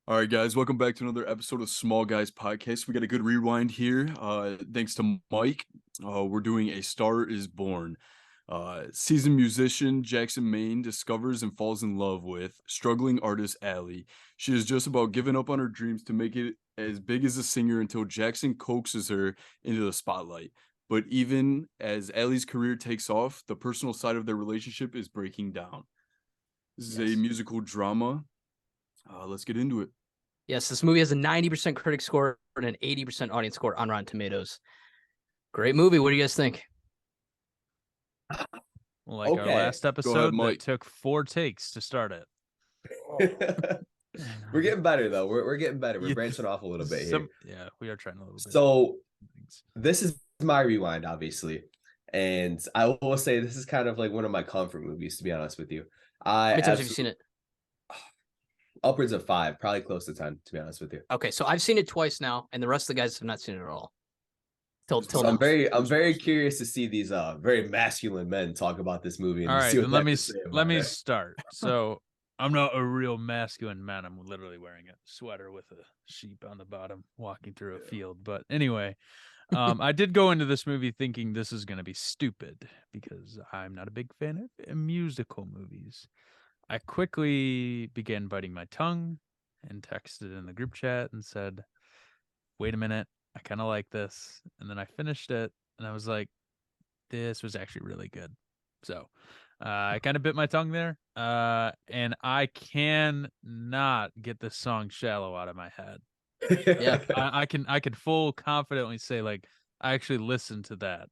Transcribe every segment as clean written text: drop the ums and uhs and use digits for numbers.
All right, guys, welcome back to another episode of Small Guys Podcast. We got a good rewind here. Thanks to Mike. We're doing A Star is Born. Seasoned musician Jackson Maine discovers and falls in love with struggling artist Allie. She is just about giving up on her dreams to make it as big as a singer until Jackson coaxes her into the spotlight. But even as Allie's career takes off, the personal side of their relationship is breaking down. This is a Yes. musical drama. Let's get into it. Yes, this movie has a 90% critic score and an 80% audience score on Rotten Tomatoes. Great movie. What do you guys think? Like our Okay. last Go episode ahead, that Mike. took 4 takes to start it. We're getting better though. We're getting better. We're Yeah. branching off a little bit here. Yeah, we are trying a little bit. So this is my rewind, obviously, and I will say this is kind of like one of my comfort movies, to be honest with you. How many times have you seen it? Upwards of 5, probably close to 10, to be honest with you. Okay, so I've seen it twice now, and the rest of the guys have not seen it at all. Till So now. I'm very curious to see these very masculine men talk about this movie. And All right, see what then they let have me to say let about me it. start. So I'm not a real masculine man. I'm literally wearing a sweater with a sheep on the bottom, walking through a field. But anyway, I did go into this movie thinking this is going to be stupid because I'm not a big fan of musical movies. I quickly began biting my tongue and texted in the group chat and said, wait a minute, I kind of like this. And then I finished it and I was like, this was actually really good. So I kind of bit my tongue there. And I can not get the song Shallow out of my head. Yeah. I can full confidently say, like, I actually listened to that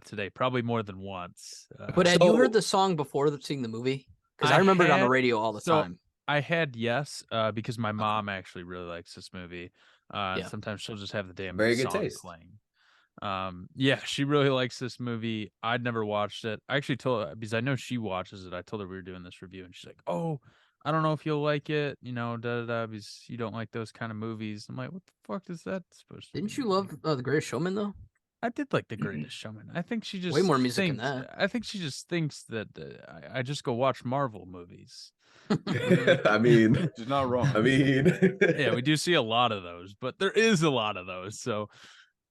today, probably more than once. But had you So- heard the song before seeing the movie? Because I I remember it on the had- radio all the so- time. I had yes, because my mom actually really likes this movie. Yeah. Sometimes she'll just have the damn Very good song taste. playing. Yeah, she really likes this movie. I'd never watched it. I actually told her, because I know she watches it. I told her we were doing this review, and she's like, "Oh, I don't know if you'll like it, da da da, because you don't like those kind of movies." I'm like, "What the fuck is that supposed to?" Didn't be?" you love The Greatest Showman, though? I did like The Greatest Showman. I think she just Way more music in thinks, that. I think she just thinks that I just go watch Marvel movies. I mean, She's not wrong. Yeah, we do see a lot of those, but there is a lot of those, so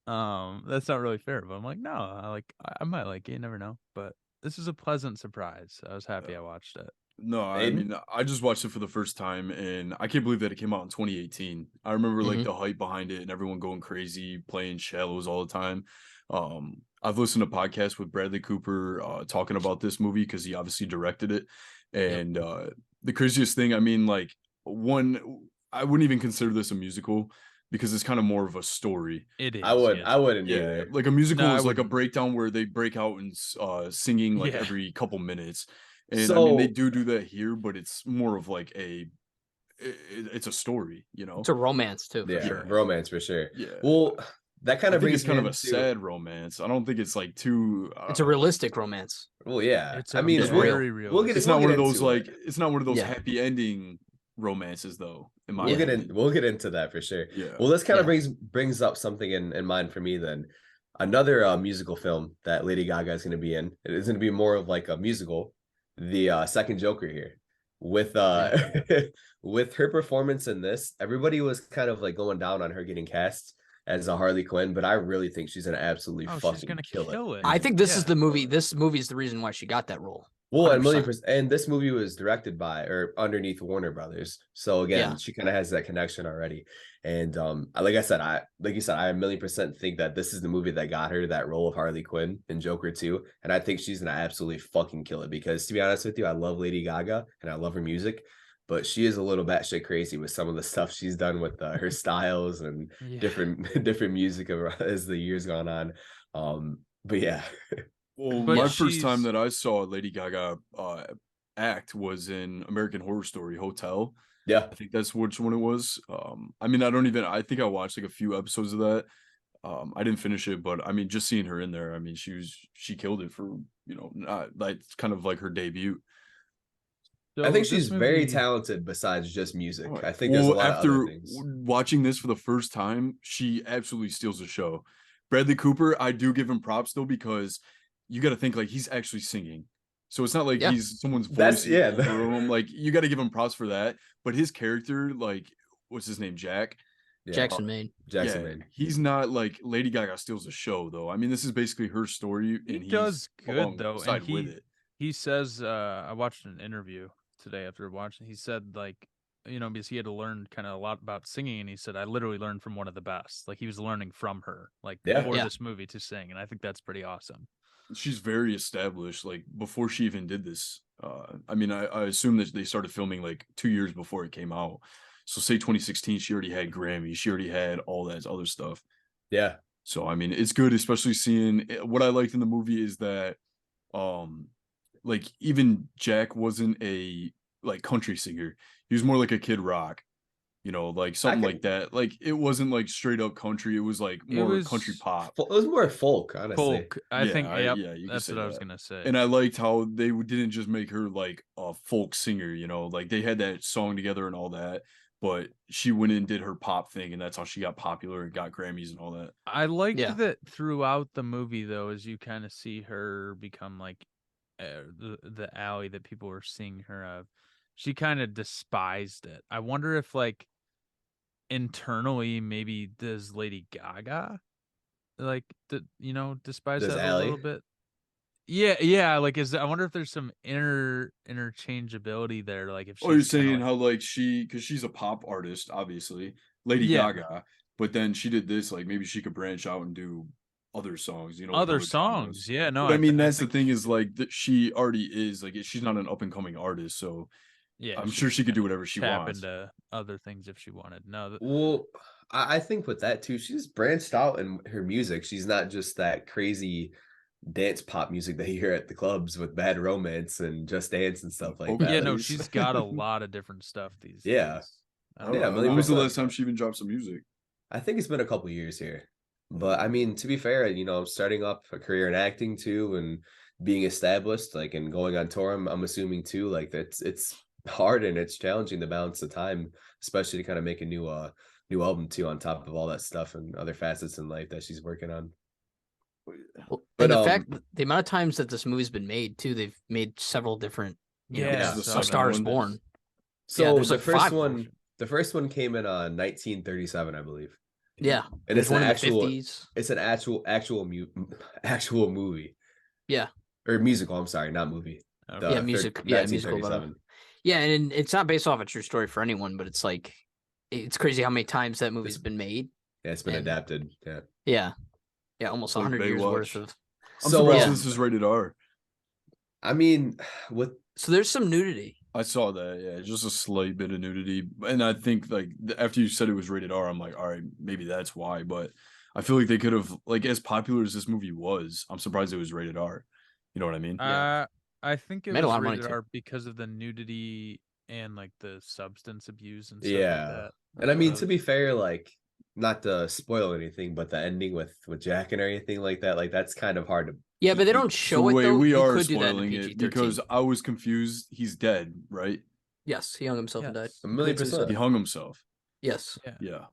that's not really fair. But I'm like, no, I might like it, you never know. But this is a pleasant surprise. I was happy I watched it. No, I And- mean, I just watched it for the first time, and I can't believe that it came out in 2018. I remember like Mhm. the hype behind it and everyone going crazy, playing Shallows all the time. I've listened to podcasts with Bradley Cooper talking about this movie because he obviously directed it. And the craziest thing, I mean, like I wouldn't even consider this a musical because it's kind of more of a story. It is. I wouldn't. yes. I wouldn't Yeah, either. like a musical No, I is like a wouldn't. breakdown where they break out and singing like Yeah. every couple minutes. And I mean, they So- do that here, but it's more of like it's a story, you know? It's a romance, too, for Yeah, sure. romance for sure. Yeah. Well, that kind I of think brings it's kind of me a into- sad romance. I don't think it's like too. It's a realistic romance. Well, yeah. It's I mean, it's very real. real. We'll get It's we'll not one get of those into like. it. It's not one of those Yeah. happy ending romances, though. In my We'll get opinion. in. We'll get into that for sure. Yeah. Well, this kind of Yeah. brings up something in mind for me. Then another musical film that Lady Gaga is going to be in. It is going to be more of like a musical. The second Joker here, with with her performance in this, everybody was kind of like going down on her getting cast as a Harley Quinn, but I really think she's going to absolutely Oh, she's fucking gonna kill it. I think this is Yeah. the movie. This movie is the reason why she got that role. Well, and 100%. and this movie was directed by or underneath Warner Brothers. So again, Yeah. she kind of has that connection already. And like I said, I 1,000,000% think that this is the movie that got her that role of Harley Quinn in Joker 2. And I think she's gonna absolutely fucking kill it because to be honest with you, I love Lady Gaga and I love her music, but she is a little batshit crazy with some of the stuff she's done with her styles and Yeah. different music as the years gone on. But yeah. Well, But my first time she's- that I saw Lady Gaga act was in American Horror Story Hotel. Yeah. I think that's which one it was. I mean, I think I watched like a few episodes of that. I didn't finish it, but I mean, just seeing her in there, I mean, she killed it for, not like kind of like her debut. I So think this she's very movie- talented besides just music. Alright. I think there's a Well, lot of after other things. watching this for the first time, she absolutely steals the show. Bradley Cooper, I do give him props though, because you got to think like he's actually singing. So it's not like Yeah. he's someone's That's- voice yeah. over him. Like you got to give him props for that. But his character, like what's his name, Jack. Yeah. Jackson Maine. Jackson Yeah, Maine. he's not like Lady Gaga steals the show though. I mean, this is basically her story, He and does he's good though, and alongside with it. he says, I watched an interview today after watching. He said like, because he had to learn kind of a lot about singing, and he said I literally learned from one of the best. Like he was learning from her, like Yeah. for Yeah. this movie to sing, and I think that's pretty awesome. She's very established. Like before she even did this, I mean, I assume that they started filming like 2 years before it came out. So say 2016, she already had Grammys. She already had all that other stuff. Yeah. So I mean, it's good, especially seeing what I liked in the movie is that, like even Jack wasn't a like country singer. He was more like a Kid Rock, like something can- like that. Like it wasn't like straight up country. It was like It more was country pop. It was more folk, honestly. Folk, I think. Yep, yeah, you could that's say what I was that. gonna say. And I liked how they didn't just make her like a folk singer, like they had that song together and all that, but she went and did her pop thing, and that's how she got popular and got Grammys and all that. I liked Yeah. that throughout the movie, though, as you kind of see her become like the alley that people were seeing her of. She kind of despised it. I wonder if, like, internally, maybe does Lady Gaga, like, despise Does that a Ally? little bit? Yeah. Like, I wonder if there's some interchangeability there. Like, if she's You're kinda saying like, how like because she's a pop artist, obviously, Lady Yeah. Gaga, but then she did this, like maybe she could branch out and do other songs, like other genres. songs. Yeah, no, But I mean, that's the think thing is like that she already is like she's not an up and coming artist, so yeah, I'm sure she could kinda do whatever she tap wants. into other things if she wanted. No, Well, I think with that too, she's branched out in her music. She's not just that crazy dance pop music that you hear at the clubs with Bad Romance and Just Dance and stuff like Okay. that. yeah, Like, no, she's got a lot of different stuff these Yeah. days. I I don't don't Yeah, know. million When was the percent. last time she even dropped some music? I think it's been a couple years here. But I mean, to be fair, I'm starting up a career in acting too and being established, like and going on tour. I'm assuming too, like that's it's hard and it's challenging to balance the time, especially to kind of make a new album too, on top of all that stuff and other facets in life that she's working on. Well, But, and the amount of times that this movie's been made too, they've made several different, Yeah, this is the so second Stars one. Born. So there's the like first 5 one, versions. the first one came in 1937, I believe. Yeah, And there's it's an one in the actual 50s. it's an actual movie. Yeah. Or musical, I'm sorry, not movie. Okay. Yeah, musical about 1937. Yeah, and it's not based off a true story for anyone, but it's like it's crazy how many times that movie's been made. Yeah, it's been And- adapted. Yeah. Yeah, almost Like 100 years worth Baywatch. of. I'm So, surprised yeah. this is rated R. I mean, with So there's some nudity. I saw that, yeah, just a slight bit of nudity, and I think like after you said it was rated R, I'm like, all right, maybe that's why. But I feel like they could have, like, as popular as this movie was, I'm surprised it was rated R. You know what I mean? Yeah. I think it Made a was lot of money, rated too. R because of the nudity and like the substance abuse and stuff Yeah. like that. and I That's mean, what to be fair, like not to spoil anything, but the ending with Jack and everything like that, like that's kind of hard to. Yeah, but they don't So show it wait, though. we You are could do that in spoiling PG-13. it because I was confused. He's dead, right? Yes, he hung himself and died. Yes. 1,000,000%. He hung himself. Yes. Yeah. Yeah.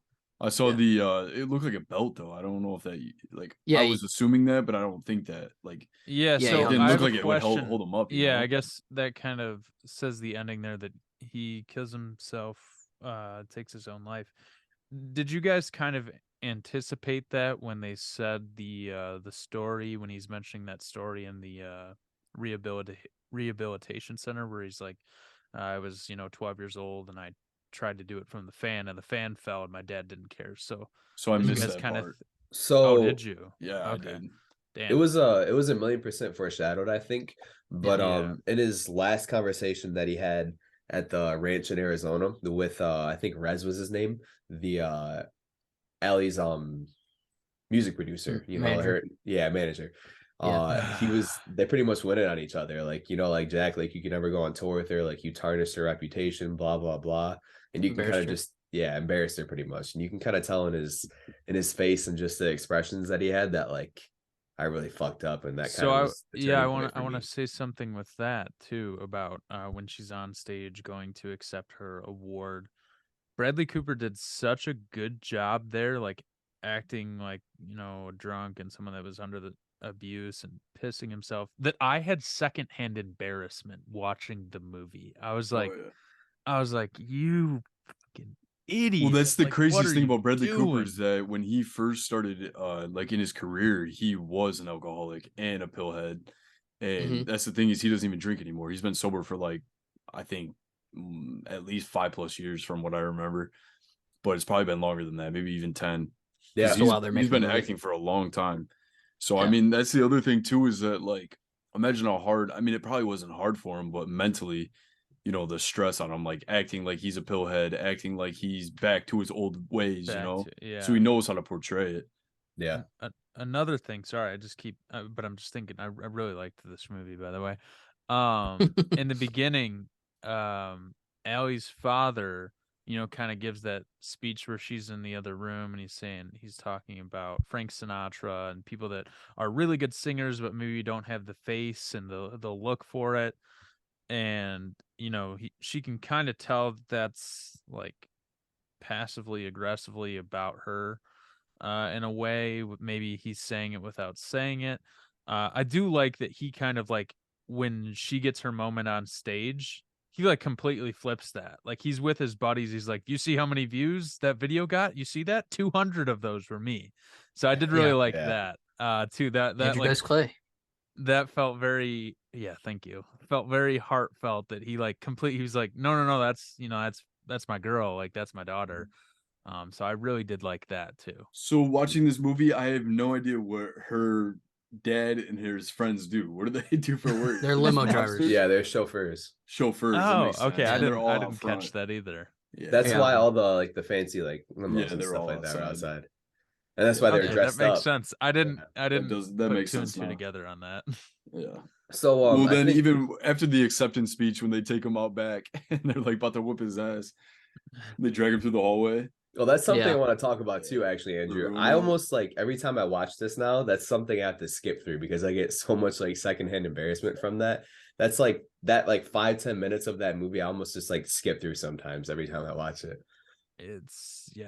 I saw Yeah. it looked like a belt though. I don't know if that like Yeah, I was assuming that, but I don't think that like Yeah, Yeah, so he it didn't I look have like a it would question. hold him up. you Yeah, know? I guess that kind of says the ending there that he kills himself, takes his own life. Did you guys kind of anticipate that when they said the story, when he's mentioning that story in the rehabilitation center where he's like, I was 12 years old and I tried to do it from the fan and the fan fell and my dad didn't care. So So I did you missed guys that kind part. of So did you? it Yeah, Okay. I did. Damn. was a 1,000,000% foreshadowed, I think. But Yeah. in his last conversation that he had at the ranch in Arizona with I think Rez was his name, the Allie's music producer, Manager. manager. Yeah. They pretty much went in on each other. Like, like Jack, like you could never go on tour with her, like you tarnished her reputation, blah, blah, blah. And you can kind of Embarrassed just embarrass her pretty much. And you can kind of tell in his face and just the expressions that he had that like I really fucked up, and that kind So of I was the turning I point want for I want me. to say something with that too about when she's on stage going to accept her award. Bradley Cooper did such a good job there, like acting like drunk and someone that was under the abuse and pissing himself, that I had secondhand embarrassment watching the movie. I was like, Oh, yeah. you fucking idiot. Well, that's the Like, what craziest are thing you about Bradley Cooper doing? is that when he first started, like in his career, he was an alcoholic and a pillhead. And Mhm. that's the thing is he doesn't even drink anymore. He's been sober for like, I think, at least 5+ years from what I remember. But it's probably been longer than that, maybe even 10. 'Cause Yeah. Just while they're he's making been the movie. acting for a long time. So I Yeah. mean, that's the other thing too, is that like imagine how hard, I mean, it probably wasn't hard for him, but mentally, you know, the stress on him, like acting like he's a pillhead, acting like he's back to his old ways, you Back know. to- yeah. So he knows how to portray it. Yeah. Another thing, sorry, I just keep, but I'm just thinking, I really liked this movie, by the way. In the beginning, Allie's father, you know, kind of gives that speech where she's in the other room and he's talking about Frank Sinatra and people that are really good singers, but maybe don't have the face and the look for it. And, you know, she can kind of tell that's like passively aggressively about her. In a way, maybe he's saying it without saying it. I do like that he kind of like when she gets her moment on stage, he like completely flips that. Like he's with his buddies. He's like, "You see how many views that video got? You see that? 200 of those were me." So I did really Yeah. like Yeah. that. Too. That Andrew like Dice Clay. that felt very thank you. Felt very heartfelt that he like he was like, no, that's that's my girl. Like that's my daughter. So I really did like that too. So watching this movie, I have no idea what her dad and his friends do. What do they do for work? They're Just limo mobsters? drivers. Yeah, they're chauffeurs. Chauffeurs. That Oh, makes okay. sense. I And they're didn't all I out didn't front. catch that either. Yeah. That's Yeah. why all the like the fancy like limos Yeah, and they're stuff all like that are outside. outside. And that's why they're Okay, dressed that makes up. sense. I didn't that put makes two and sense two now. together on that. Yeah. So Well, I then think, even after the acceptance speech, when they take him out back and they're like about to whoop his ass, they drag him through the hallway. well, that's something Yeah. I want to talk about too, actually, Andrew. room I out. almost like every time I watch this now, that's something I have to skip through because I get so much like secondhand embarrassment from that. That's like that like 5-10 minutes of that movie. I almost just like skip through sometimes every time I watch it.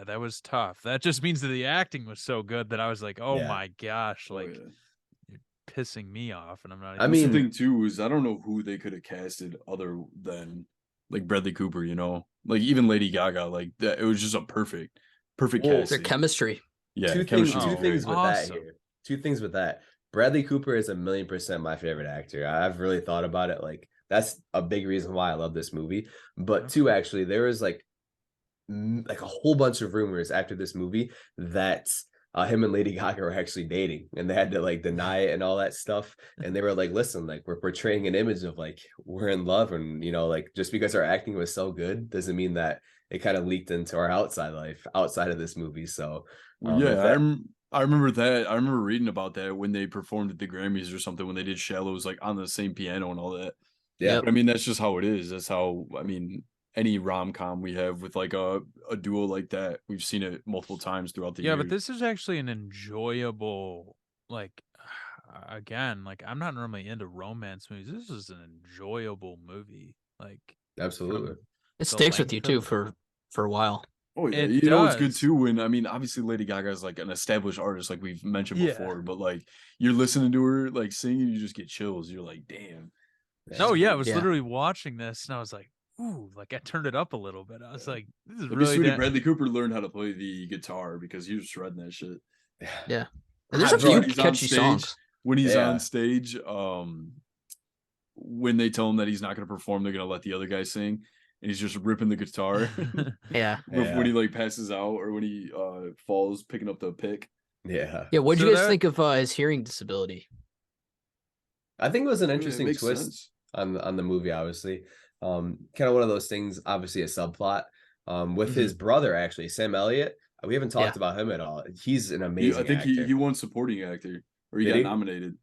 That was tough. That just means that the acting was so good that I was like, oh Yeah. my gosh, Oh, like yeah. you're pissing me off, and I'm not. I Even... That's the mean- thing too is I don't know who they could have casted other than like Bradley Cooper. You know, like even Lady Gaga. Like that, it was just a perfect Well, Their casting. chemistry. Yeah, two chemistry was Oh, things great. with that awesome. here. Two things with that. Bradley Cooper is 1,000,000% my favorite actor. I've really thought about it. Like that's a big reason why I love this movie. But two, actually, there was like a whole bunch of rumors after this movie that him and Lady Gaga were actually dating, and they had to like deny it and all that stuff. And they were like, "Listen, like we're portraying an image of like we're in love, and you know, like just because our acting was so good doesn't mean that it kind of leaked into our outside life outside of this movie." So Yeah, if that- I remember that. I remember reading about that when they performed at the Grammys or something when they did Shallows like on the same piano and all that. yeah. But I mean, that's just how it is. That's how I mean any rom-com we have with like a duo like that. We've seen it multiple times throughout the Yeah, years. but this is actually an enjoyable, like, again, like I'm not normally into romance movies. This is an enjoyable movie. Like, Absolutely. It The sticks with you length too of- for a while. Oh yeah, It you know it's good does. too when I mean obviously Lady Gaga is like an established artist like we've mentioned Yeah. before, but like you're listening to her like singing, you just get chills. You're like, damn. Oh yeah, I was Yeah. literally watching this and I was like, ooh, like I turned it up a little bit. I was like, this is It'd be really sweet if da- Bradley Cooper learned how to play the guitar because he was shredding that shit. Yeah. And there's a Bro, few he's on catchy stage. songs. When he's Yeah. on stage, when they tell him that he's not going to perform, they're going to let the other guy sing, and he's just ripping the guitar. Yeah. When he like passes out or when he falls picking up the pick. Yeah. Yeah. What do So you guys that- think of his hearing disability? I think it was an Yeah, it interesting makes twist sense. on the movie, obviously. Kind of one of those things, obviously a subplot. With Mhm. his brother, actually, Sam Elliott. We haven't talked Yeah. about him at all. He's an I amazing think actor. he won supporting actor or he Did got he? nominated.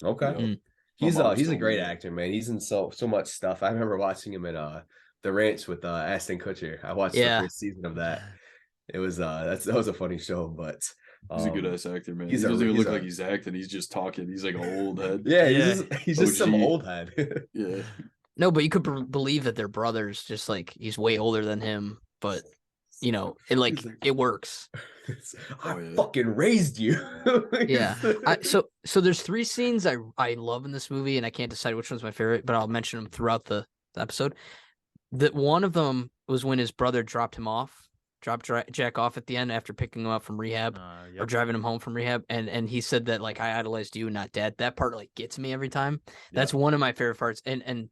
Okay. Yeah. Mm. He's My mom's he's a told me great that. actor, man. He's in so much stuff. I remember watching him in The Ranch with Ashton Kutcher. I watched Yeah. the first season of that. It was that was a funny show, but He's a good ass actor, man. He he's a- doesn't even he's look a- like he's acting. He's just talking. He's like an old head. yeah, Yeah. he's just some OG. old head. Yeah. No, but you could believe that they're brothers. Just like he's way older than him, but you know, it like He's like- it works. I Oh, yeah. fucking raised you. Yeah. So there's 3 scenes I love in this movie, and I can't decide which one's my favorite, but I'll mention them throughout the episode. That one of them was when his brother dropped him off Jack off at the end after picking him up from rehab or Yep. driving him home from rehab, and he said that like I idolized you, not Dad. That part like gets me every time. That's one of my favorite parts. And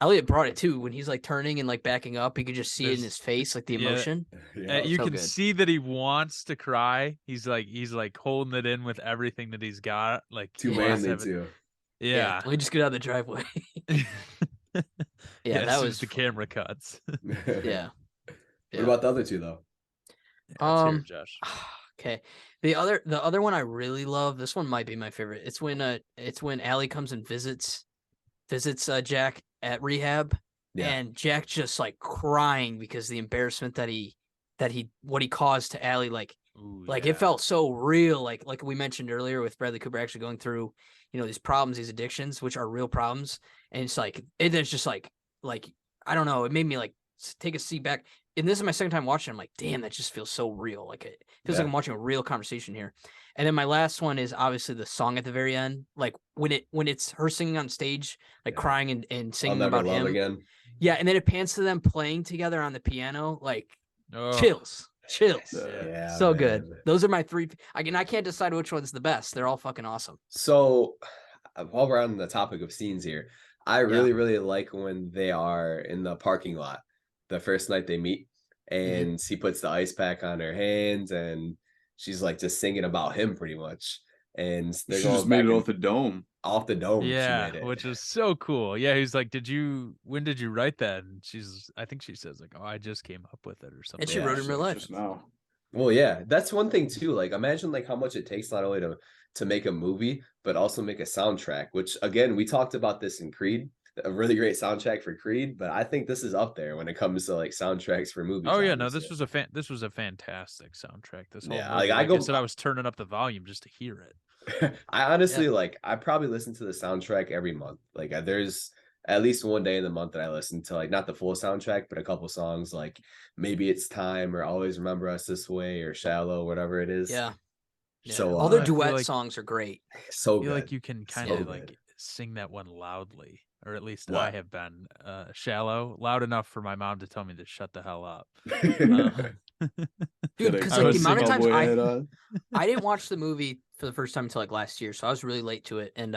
Elliot brought it too when he's like turning and like backing up. You could just see it in There's- his face, like the yeah. emotion. You So can good. see that he wants to cry. He's like holding it in with everything that he's got. Like Too he wants to manly have it- too. Yeah. Let me just get out of the driveway. Yeah, Yeah, as that soon was as the camera cuts. yeah. What about the other two though? Let's hear it, Um, Josh. Okay. The other one I really love, this one might be my favorite. It's when Allie comes and visits Jack at rehab, Yeah. and Jack just like crying because the embarrassment that he what he caused to Allie, like Ooh, it yeah. felt so real, like we mentioned earlier with Bradley Cooper actually going through, these problems, these addictions, which are real problems. And it's like it's just like I don't know, it made me like take a seat back. And this is my second time watching. I'm like, damn, that just feels so real. Like it feels like Yeah. I'm watching a real conversation here. And then my last one is obviously the song at the very end, like when it's her singing on stage, like Yeah. crying and I'll singing never about love him. again. Yeah, and then it pans to them playing together on the piano, like Oh, chills. Yeah, So good. man. Those are my three. I can't decide which one's the best. They're all fucking awesome. So while we're on the topic of scenes here, I really, really like when they are in the parking lot the first night they meet, and he puts the ice pack on her hands, and she's like just singing about him pretty much. And She they're just going made back it and- off the dome. off the dome. She yeah, made it. which is so cool. Yeah, he's like, when did you write that? And I think she says like, oh, I just came up with it or something. And she Yeah, wrote it in real life. Just now. Well, yeah, that's one thing too. Like, imagine like how much it takes not only to make a movie, but also make a soundtrack. Which again, we talked about this in Creed, a really great soundtrack for Creed. But I think this is up there when it comes to like soundtracks for movies. Oh yeah, no, obviously. this was a fantastic soundtrack. This whole Yeah, movie. like, I said, I was turning up the volume just to hear it. I honestly like. I probably listen to the soundtrack every month. Like, there's at least one day in the month that I listen to like not the full soundtrack, but a couple songs. Like Maybe It's Time or Always Remember Us This Way or Shallow, whatever it is. Yeah. Yeah. So all their I feel duet like- songs are great. so I feel good. like you can kind So of like good. sing that one loudly, or at least I What? have been shallow, loud enough for my mom to tell me to shut the hell up. Dude, Gotta because I like was the amount of times cowboy hat on. I didn't watch the movie for the first time until like last year, so I was really late to it. And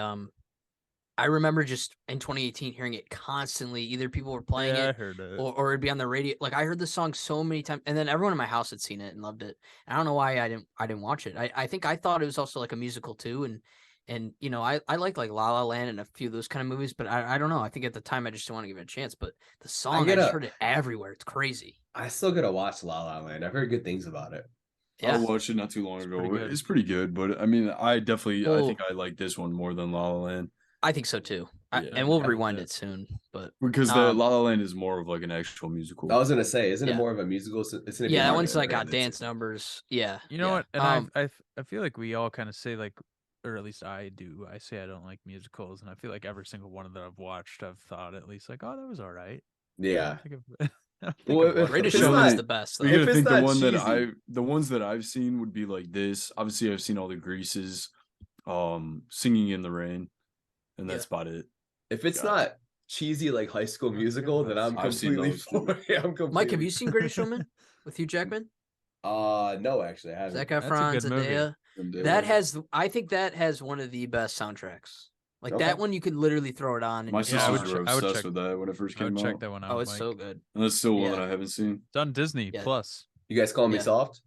I remember just in 2018 hearing it constantly. Either people were playing Yeah, I it heard it. or it'd be on the radio. Like I heard the song so many times, and then everyone in my house had seen it and loved it. And I don't know why I didn't watch it. I think I thought it was also like a musical too, and I like La La Land and a few of those kind of movies, but I don't know. I think at the time I just didn't want to give it a chance. But the song, I just gotta- heard it everywhere. It's crazy. I still gotta watch La La Land. I've heard good things about it. Yeah. I watched it not too long It's ago. pretty good. It's pretty good, but I mean, I definitely, I Well- think I like this one more than La La Land I think so too. Yeah, And we'll yeah, rewind yeah. it soon. But because the Um, La La Land is more of like an actual musical. I was gonna say, isn't it Yeah. more of a musical? It's gonna be yeah, that harder one's to like got brand it dance to. numbers. Yeah. You know yeah. what? And I feel like we all kind of say like, or at least I do. I say I don't like musicals, and I feel like every single one that I've watched, I've thought at least like, oh, that was all right. I Yeah. don't think I've- I don't think Well, I've if- watched Greatest it's it. Showman not- is the best. You Though. If gotta it's think the not one that cheesy. the ones that I've seen would be like this. Obviously, I've seen all the Greases, Singing in the Rain, and that's about it. If it's Yeah. not cheesy like High School Okay, Musical, then I'm I've seen completely those too. for it. I'm completely Mike, have you seen Greatest Showman with Hugh Jackman? No, actually, I haven't. Zac That's a Efron, good movie. Zendaya. I think that has one of the best soundtracks. Like Okay. that one, you could literally throw it on. And My you sisters I just would were ch- I would obsessed check- with that when it first I came would out. check that one out. Oh, it's Mike. so good. And that's still one Yeah. that I haven't seen. It's on Disney Yeah. Plus. You guys calling me Yeah. soft?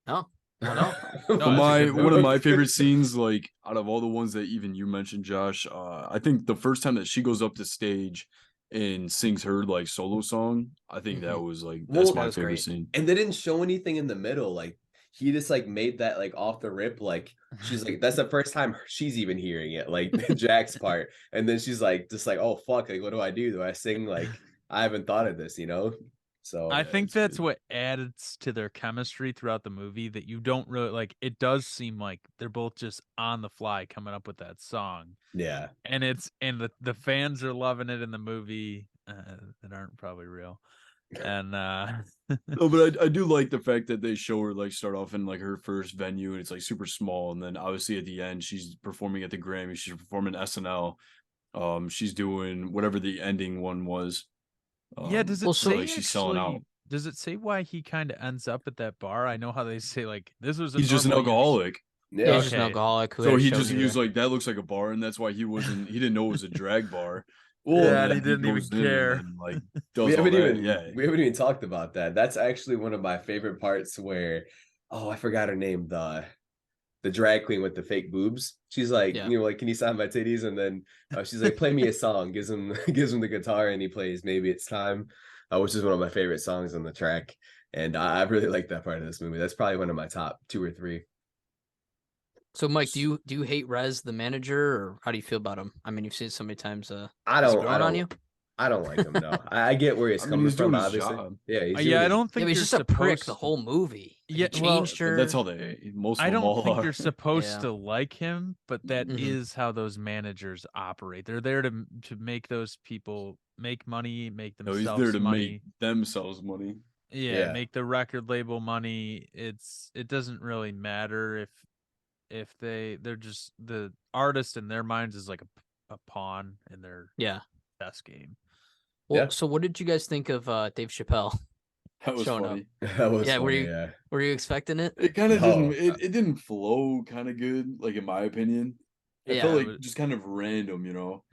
No, no, no. No, But it's a my good one of movie. my favorite scenes, like out of all the ones that even you mentioned, Josh, I think the first time that she goes up to stage and sings her like solo song, I think that was like that's Well, my that was favorite great. scene. And they didn't show anything in the middle. Like he just like made that like off the rip. Like she's like, that's the first time she's even hearing it, like Jack's part. And then she's like, just like, oh fuck, like what do I do? Do I sing? Like I haven't thought of this, you know? So I think it's that's good. what adds to their chemistry throughout the movie, that you don't really like. It does seem like they're both just on the fly coming up with that song, yeah. and the fans are loving it in the movie that aren't probably real, and No, but I do like the fact that they show her like start off in like her first venue and it's like super small, and then obviously at the end she's performing at the Grammy, she's performing SNL, she's doing whatever the ending one was. yeah, does it well, so- say like she's selling out. actually does it say why he kind of ends up at that bar? I know how they say like this was. He's just an normal use- alcoholic. Yeah, Yeah. he's just an Okay. alcoholic. Who So had he shown just you he was there. like, that looks like a bar, and that's why he didn't know it was a drag bar. Well, Yeah, and he then didn't even goes in and care. then, like, we does all haven't that. even Yeah. we haven't even talked about that. That's actually one of my favorite parts where, oh, I forgot her name, the drag queen with the fake boobs. She's like, Yeah. you know, like, can you sign my titties? And then she's like, play me a song. Gives him the guitar, and he plays Maybe It's Time, which is one of my favorite songs on the track. And I really like that part of this movie. That's probably one of my top 2 or 3. So, Mike, do you hate Rez the manager, or how do you feel about him? I mean, you've seen it so many times. I is he don't growing on you? I don't like him. No, I get where he's I mean, coming he's from. doing his Obviously, job. yeah, he's Yeah, I doing don't Yeah, think but he's you're just a prick supposed. the whole movie. Like, Yeah, he well, changed her. That's how most of I them don't all think are. you're supposed Yeah. to like him, but that is Mhm. how those managers operate. They're there to make those people make money, make No, he's themselves there to money. make themselves money. Yeah, Yeah. make the record label money. It doesn't really matter if they're just the artist in their minds is like a pawn in their Yeah. chess game. Well, Yeah. so what did you guys think of Dave Chappelle? That was Showing up. funny. That was Yeah, were funny. you- Yeah, Were you expecting it? It kind of No. didn't. It didn't flow kind of good, like in my opinion. It felt Yeah. like just kind of random, you know.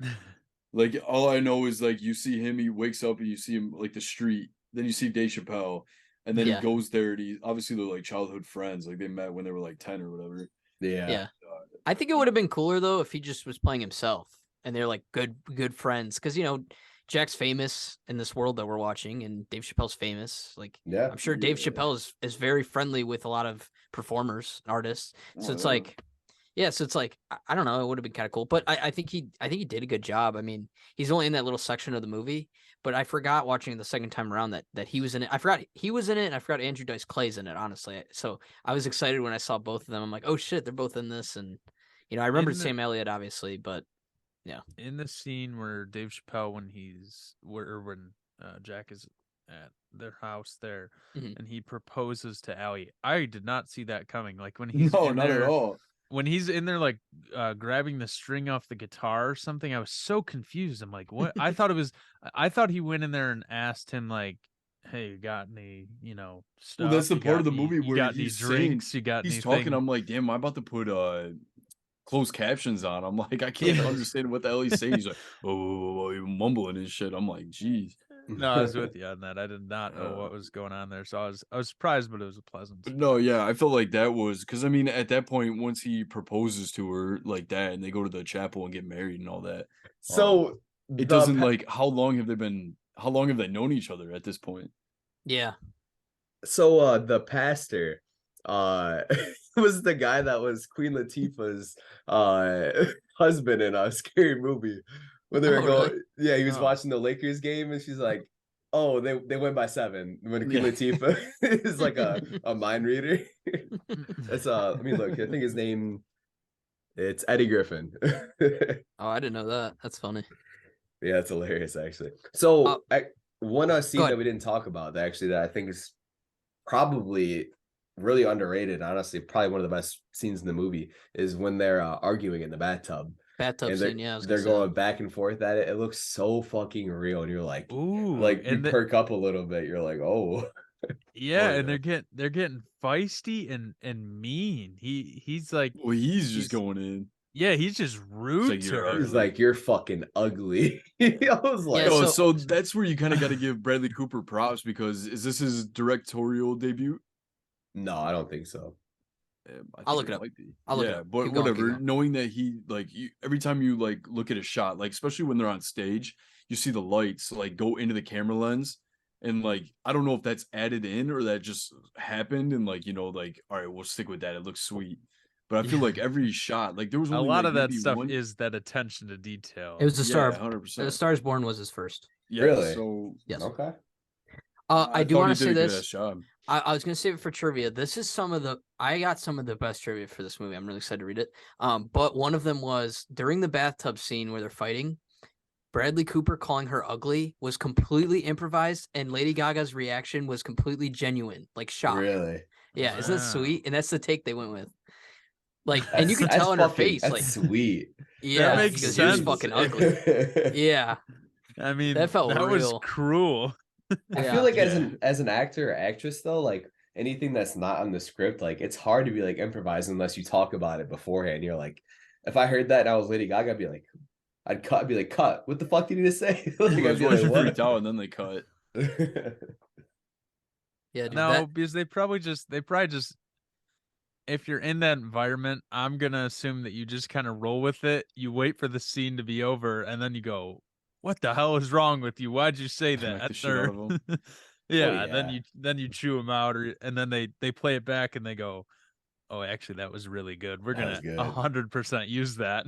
Like all I know is like you see him, he wakes up and you see him like the street. Then you see Dave Chappelle, and then Yeah. he goes there. And he obviously they're like childhood friends, like they met when they were like 10 or whatever. yeah, Yeah. I think it would have been cooler though if he just was playing himself and they're like good friends, because Jack's famous in this world that we're watching, and Dave Chappelle's famous. Like, yeah. I'm sure Dave Yeah. Chappelle is very friendly with a lot of performers, artists. So Oh, it's yeah. like, yeah, so it's like I don't know, it would have been kind of cool. But I think he did a good job. I mean, he's only in that little section of the movie, but I forgot watching it the second time around that he was in it. I forgot he was in it, and I forgot Andrew Dice Clay's in it, honestly. So I was excited when I saw both of them. I'm like, oh shit, they're both in this, and I remembered In the- Sam Elliott obviously, but In the scene where Dave Chappelle when Jack is at their house there Mhm. and he proposes to Allie, I did not see that coming. Like when he's No, in not there, at all. when he's in there like grabbing the string off the guitar or something, I was so confused. I'm like, what? I thought he went in there and asked him like, hey, you got any, stuff? Well, that's the You part got of the any- movie you where got any he's drinks, saying, you got he's anything? talking. I'm like, damn, I'm about to put closed captions on. I'm like, I can't Yeah. understand what the hell he's saying. He's like, oh, mumbling and shit. I'm like, geez. No, I was with you on that. I did not know what was going on there, so I was surprised, but it was a pleasant. But no, yeah, I felt like that was because I mean, at that point, once he proposes to her like that, and they go to the chapel and get married and all that, So it doesn't like how long have they known each other at this point? yeah. So the pastor was the guy that was Queen Latifah's husband in a Scary Movie. When they were Oh, going, really? yeah, he was Oh. watching the Lakers game, and she's like, "Oh, they went by 7." When Queen Yeah. Latifah is like a mind reader. That's let me look. I think his name, it's Eddie Griffin. Oh, I didn't know that. That's funny. Yeah, it's hilarious actually. So one scene go that ahead. we didn't talk about that I think is probably really underrated, honestly, probably one of the best scenes in the movie is when they're arguing in the bathtub. Bathtub And scene, yeah. I was they're gonna say that. going back and forth at it. It looks so fucking real, and you're like, Ooh, like you and perk up a little bit. You're like, oh, yeah, Oh, and yeah. they're getting feisty and mean. He's like, Well, he's He's- just going in. yeah, he's just rude like, to "You're her. ugly." he's like, you're fucking ugly. I was like, Yeah, No, so- so that's where you kind of got to give Bradley Cooper props because is this his directorial debut? no, I don't think so. I I'll think look it up. might be. I'll look it Yeah, up. but Keep going, keep whatever. going. Knowing that he every time you like look at a shot, like especially when they're on stage, you see the lights like go into the camera lens, and like I don't know if that's added in or that just happened, and like like all right, we'll stick with that. It looks sweet, but I feel like every shot, like there was A only lot like, of that maybe stuff one, is that attention to detail. It was the Star. 100%. Stars Born was his first. Yeah, Really? so Yes. Okay. I do thought want he to say did a this. good-ass job. I was gonna save it for trivia. This is I got some of the best trivia for this movie. I'm really excited to read it. But one of them was during the bathtub scene where they're fighting. Bradley Cooper calling her ugly was completely improvised, and Lady Gaga's reaction was completely genuine, like shock. Really? Yeah, isn't that Wow. sweet? And that's the take they went with. Like, and you could That's tell in her fucking- face, that's like, sweet. yeah, makes he goes, "You're sense. fucking ugly." Yeah, I mean, that felt was real. cruel. I Yeah. feel like Yeah. as an actor or actress though, like anything that's not on the script, like it's hard to be like improvising unless you talk about it beforehand. You're like, if I heard that and I was Lady Gaga, I'd be like, I'd be like, cut. What the fuck did you just say? Like, That's I'd be why she like, freaked out and then they cut. what? Yeah, dude. No, because they probably just if you're in that environment, I'm gonna assume that you just kind of roll with it. You wait for the scene to be over, and then you go, "What the hell is wrong with you? Why'd you say Smack that?" the shit out of 'em. Yeah, yeah. then you chew them out, and then they play it back and they go, "Oh, actually, that was really good. We're That was gonna good. 100% use that."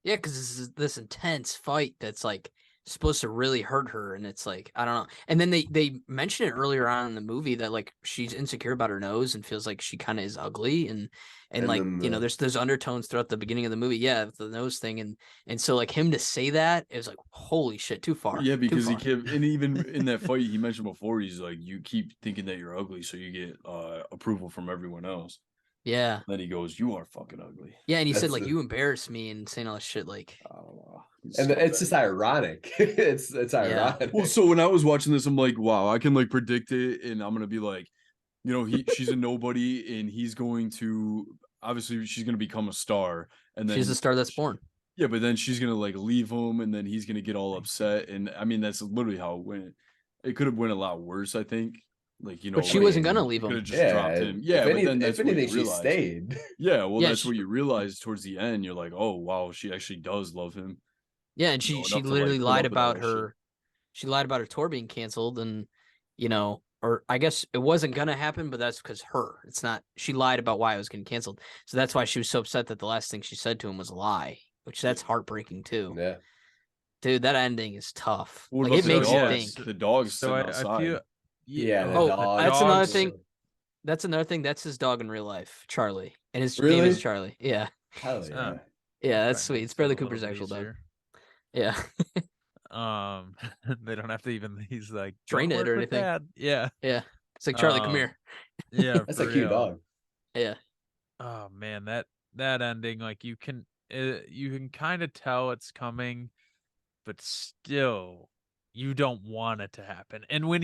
Yeah, because this intense fight that's like supposed to really hurt her, and it's like I don't know. And then they mention it earlier on in the movie that like she's insecure about her nose and feels like she kind of is ugly, and And like then you know there's undertones throughout the beginning of the movie. Yeah, the nose thing, and so like him to say that it was like holy shit, too far. Yeah, too because he far. kept, and even in that fight he mentioned before, he's like, you keep thinking that you're ugly, so you get approval from everyone else. Yeah, Then he goes, "You are fucking ugly." yeah, and he said that's like you embarrass me and saying all this shit like I don't know. He's and it's just scumbag. ironic. It's Yeah. ironic. Well, so when I was watching this, I'm like, wow, I can like predict it, and I'm gonna be like, she's a nobody, and he's going to obviously she's gonna become a star, and she's the then star that's born. yeah, but then she's gonna like leave him, and then he's gonna get all upset, and I mean that's literally how it went. It could have went a lot worse, I think. Like But she I wasn't mean, gonna leave could him. have just yeah. dropped him. Yeah, but then If that's what you anything, she realize. stayed. Yeah, well, Yeah, that's she- what you realize towards the end. You're like, oh wow, she actually does love him. Yeah, and You know, she enough to, like, literally put lied up with all about that shit. her. She lied about her tour being canceled, and or I guess it wasn't gonna happen, but that's because her. It's not. She lied about why it was getting canceled, so that's why she was so upset that the last thing she said to him was a lie, which that's heartbreaking too. Yeah. Dude, that ending is tough. What Like about it the makes you dogs? think. The dogs So sitting I outside. feel Yeah, the Oh, dog. that's another dogs- thing. That's another thing. That's his dog in real life, Charlie, and his name Really? is Charlie. Yeah, Hell yeah. yeah, that's Probably sweet. makes It's it Bradley a little Cooper's bit actual dog. easier. Yeah, They don't have to even. He's like Train "Don't it work or with anything. Dad." Yeah, yeah. It's like Charlie, come Um, here. yeah. That's for a cute real. dog. Yeah. Oh man, that ending, like you can kind of tell it's coming, but still you don't want it to happen. And when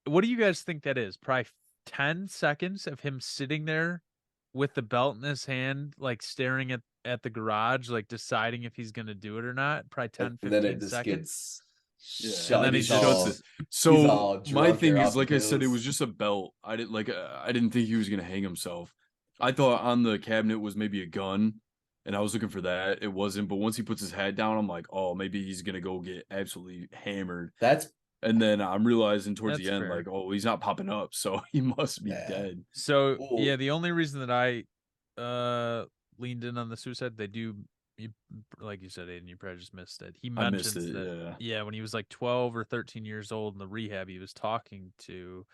what do you guys think that is? Probably 10 seconds of him sitting there with the belt in his hand, like staring at the garage, like deciding if he's gonna do it or not. Probably 10, And then 15 it just seconds. gets Yeah, And then he he's just shuts all, it. he's So all my drunk thing or is, off the like I said, it pills. was just a belt. I didn't think he was gonna hang himself. I thought on the cabinet was maybe a gun, and I was looking for that. It wasn't. But once he puts his hat down, I'm like, oh, maybe he's gonna go get absolutely hammered. That's And then I'm realizing towards the That's end, fair. like, oh, he's not popping up, so he must be Yeah. dead. So Ooh. yeah, the only reason that I leaned in on the suicide, like you said, Aiden, you probably just missed it. He I missed mentions it. that Yeah. when he was like 12 or 13 years old in the rehab, he was talking to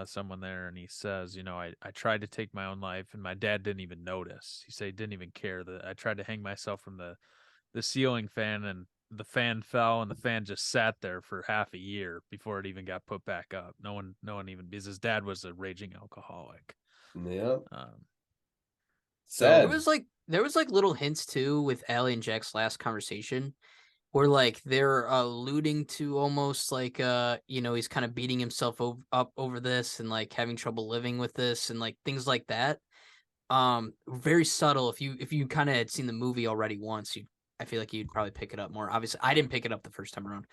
someone there, and he says, I tried to take my own life, and my dad didn't even notice. He said he didn't even care that I tried to hang myself from the ceiling fan, and the fan fell, and the fan just sat there for half a year before it even got put back up. No one even, because his dad was a raging alcoholic. yeah. So There was like little hints too with Allie and Jack's last conversation where like they're alluding to almost like he's kind of beating himself up over this and like having trouble living with this and like things like that. Very subtle. If you kind of had seen the movie already once, I feel like you'd probably pick it up more. Obviously, I didn't pick it up the first time around.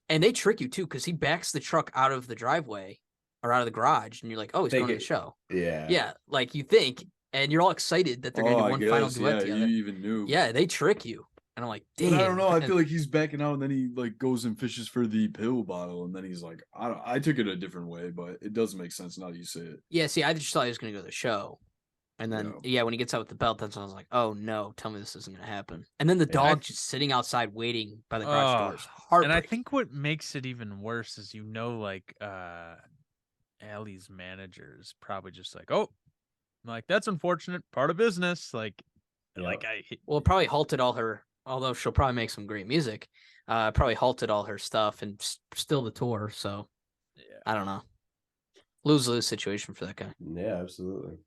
And they trick you too because he backs the truck out of the driveway or out of the garage, and you're like, oh, he's going to the show. Yeah. Yeah, like you think, and you're all excited that they're going to do one final duet yeah, together. you even knew. Yeah, they trick you, and I'm like, But damn. I don't know. I And- feel like he's backing out, and then he like goes and fishes for the pill bottle, and then he's like, I took it a different way, but it does make sense now that you say it. yeah. See, I just thought he was going to go to the show, and then Yeah. when he gets out with the belt, that's when I was like, oh no, tell me this isn't going to happen. And then the Yeah, dog just sitting outside waiting by the garage Oh, doors. and I Heartbreaking. think what makes it even worse is like Allie's manager is probably just like, oh, like that's unfortunate, part of business. Like Well, it probably halted all her. Although she'll probably make some great music, probably halted all her stuff and still the tour. So yeah. I don't know. Lose situation for that guy. Yeah, absolutely.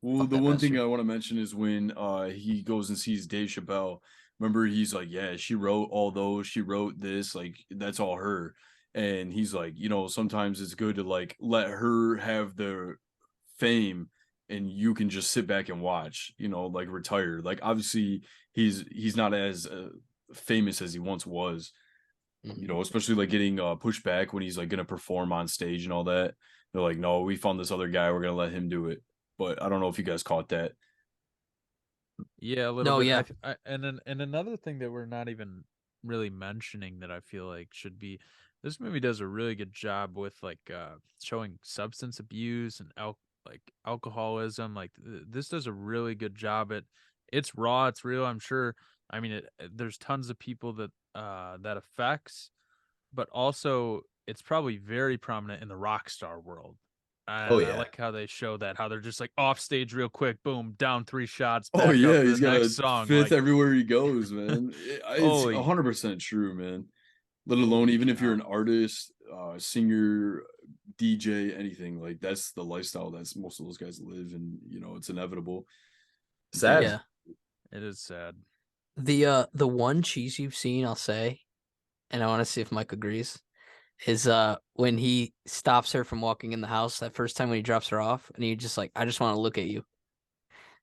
Well, Fuck the that one thing bastard. I want to mention is when he goes and sees Dave Chappelle. Remember, he's like, yeah, she wrote all those, she wrote this, like that's all her. And he's like, sometimes it's good to like let her have the fame and you can just sit back and watch, like retire. Like obviously he's not as famous as he once was, especially like getting pushed back when he's like gonna perform on stage and all that. They're like, no, we found this other guy, we're gonna let him do it. But I don't know if you guys caught that. Yeah, a little No, bit. yeah. And another thing that we're not even really mentioning that I feel like should be, this movie does a really good job with like showing substance abuse and like alcoholism. Like this does a really good job at, it's raw, it's real. I'm sure. I mean, there's tons of people that that affects, but also it's probably very prominent in the rock star world. Oh And I yeah. like how they show that, how they're just like off stage real quick, boom, down 3 shots, Oh back yeah, up to he's the got a next song. fifth Like, everywhere he goes, man. It's holy 100% true, man. Let alone holy even if you're cow. an artist, singer, DJ, anything, like that's the lifestyle that most of those guys live, and it's inevitable. Sad. Yeah. It is sad. The one cheese you've seen, I'll say, and I want to see if Mike agrees, is when he stops her from walking in the house that first time when he drops her off, and he just like, I just want to look at you.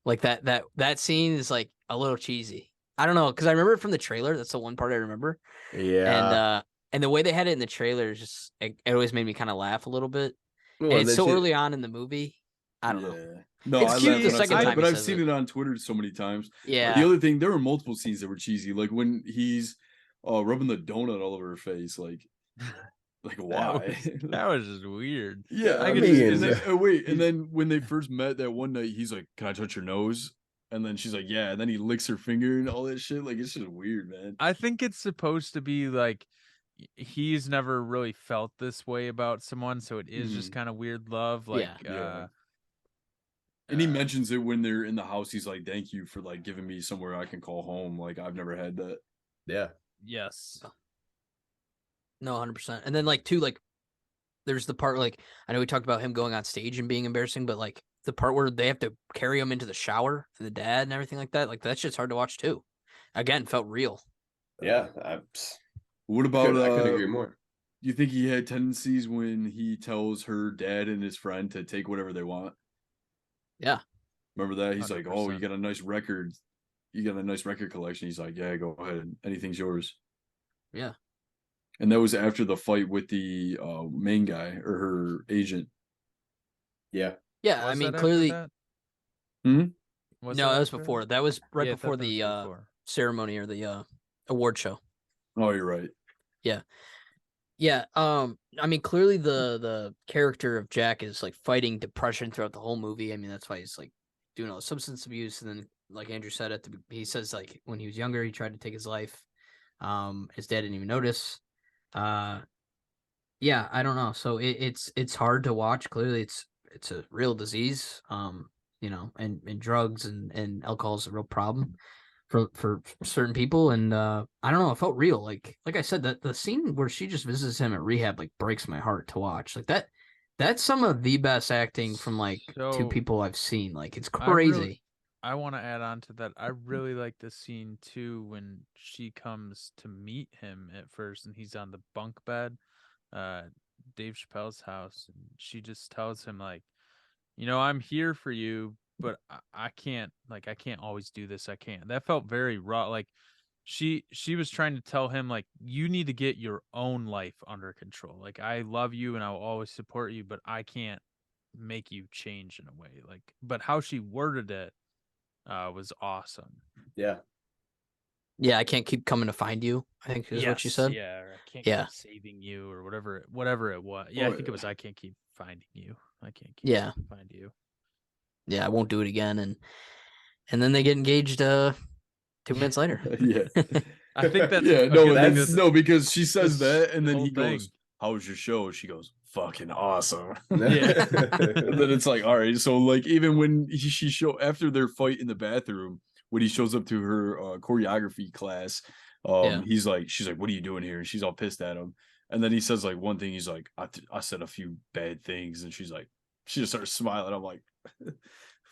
Like that scene is like a little cheesy. I don't know, because I remember it from the trailer. That's the one part I remember. Yeah. And the way they had it in the trailer is just it always made me kind of laugh a little bit. Well, And and it's then so she, early on in the movie. I don't know. No, It's I cute laugh the when I second saw time it, but he I've says seen it. it on Twitter so many times. Yeah. The other thing, there were multiple scenes that were cheesy, like when he's rubbing the donut all over her face, like why? That was just weird. Yeah, I I could mean, just- and is then, it- wait, and he's- then when they first met that one night, he's like, "Can I touch your nose?" And then she's like, "Yeah." And then he licks her finger and all that shit. Like it's just weird, man. I think it's supposed to be like he's never really felt this way about someone, so it is just Mhm. kind of weird love. Like, Yeah. And he mentions it when they're in the house. He's like, "Thank you for like giving me somewhere I can call home. Like I've never had that." yeah. yes, No, 100%. And then like too, like there's the part like I know we talked about him going on stage and being embarrassing, but like the part where they have to carry him into the shower, the dad and everything like that, like that shit's hard to watch too. Again, felt real. Yeah. What about I couldn't agree more. do you think he had tendencies when he tells her dad and his friend to take whatever they want? Yeah. Remember that? He's like, "Oh, you 100%. got a nice record. You got a nice record collection." He's like, "Yeah, go ahead. Anything's yours." Yeah. And that was after the fight with the main guy or her agent. Yeah. Yeah. I Was mean, that after clearly, that? Hmm? no, that was after before. That was right Yeah, I before thought that the was before. ceremony or the award show. Oh, you're right. Yeah. I mean, clearly the character of Jack is like fighting depression throughout the whole movie. I mean, that's why he's like doing all the substance abuse, and then like Andrew said he says like when he was younger he tried to take his life. His dad didn't even notice. Yeah, I don't know. So it's hard to watch. Clearly, it's a real disease. And drugs and alcohol is a real problem for certain people. And I don't know, it felt real. Like I said, that the scene where she just visits him at rehab like breaks my heart to watch. Like that's some of the best acting from like two So, people I've seen. Like it's I really- crazy. I want to add on to that. I really like the scene too when she comes to meet him at first, and he's on the bunk bed, Dave Chappelle's house, and she just tells him like, I'm here for you, but I can't always do this. I can't. That felt very raw. Like she was trying to tell him like, you need to get your own life under control. Like I love you and I will always support you, but I can't make you change in a way. Like, but how she worded it was awesome. Yeah. Yeah, I can't keep coming to find you, I think is what you said. Yeah, or I can't Yeah. keep saving you or whatever it was. Yeah, Oh, I think yeah. it was I can't keep finding you. I can't keep Yeah. find you. Yeah, I won't do it again. And then they get engaged 2 minutes later. Yeah. I think that's Yeah, a no, good thing that's this- no, because she says this that and then whole he goes, thing. "How was your show?" She goes, "Fucking awesome." Yeah. And then it's like, all right, so like even when she show after their fight in the bathroom, when he shows up to her choreography class, Yeah. she's like, "What are you doing here?" And she's all pissed at him. And then he says like one thing, he's like, I said a few bad things, and she's like, she just starts smiling. I'm like,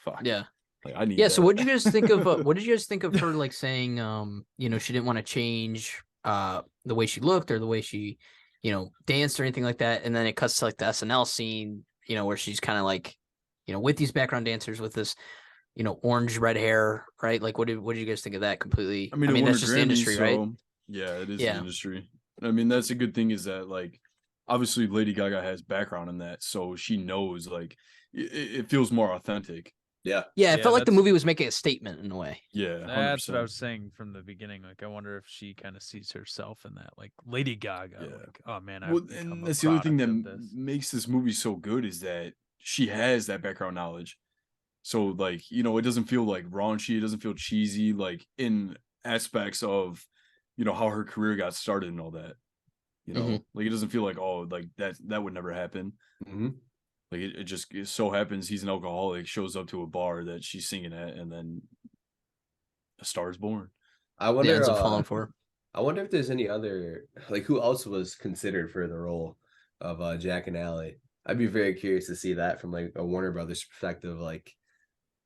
fuck. Yeah. Like I need Yeah. So that. what did you guys think of what did you guys think of her like saying she didn't want to change the way she looked or the way she danced or anything like that. And then it cuts to like the SNL scene, where she's kind of like, with these background dancers with this, orange red hair, right? Like, what did you guys think of that completely? I mean, it won that's a just Grammy, the industry, right? so yeah, it is the Yeah. industry. I mean, that's a good thing is that like obviously Lady Gaga has background in that, so she knows like it feels more authentic. Yeah. Yeah, it Yeah, felt like the that's- movie was making a statement in a way. Yeah, That's what I 100%. was saying from the beginning. Like, I wonder if she kind of sees herself in that, like Lady Gaga. Yeah. Like, oh man, Well, I've become and a that's the other thing that product of this. makes this movie so good is that she has that background knowledge. So like, it doesn't feel like raunchy, it doesn't feel cheesy, like in aspects of, how her career got started and all that. Like it doesn't feel like, oh, like that would never happen. hmm Like it so happens he's an alcoholic, shows up to a bar that she's singing at, and then a star is born. I He wonder. ends up falling for her. I wonder if there's any other like who else was considered for the role of Jack and Ally. I'd be very curious to see that from like a Warner Brothers perspective, like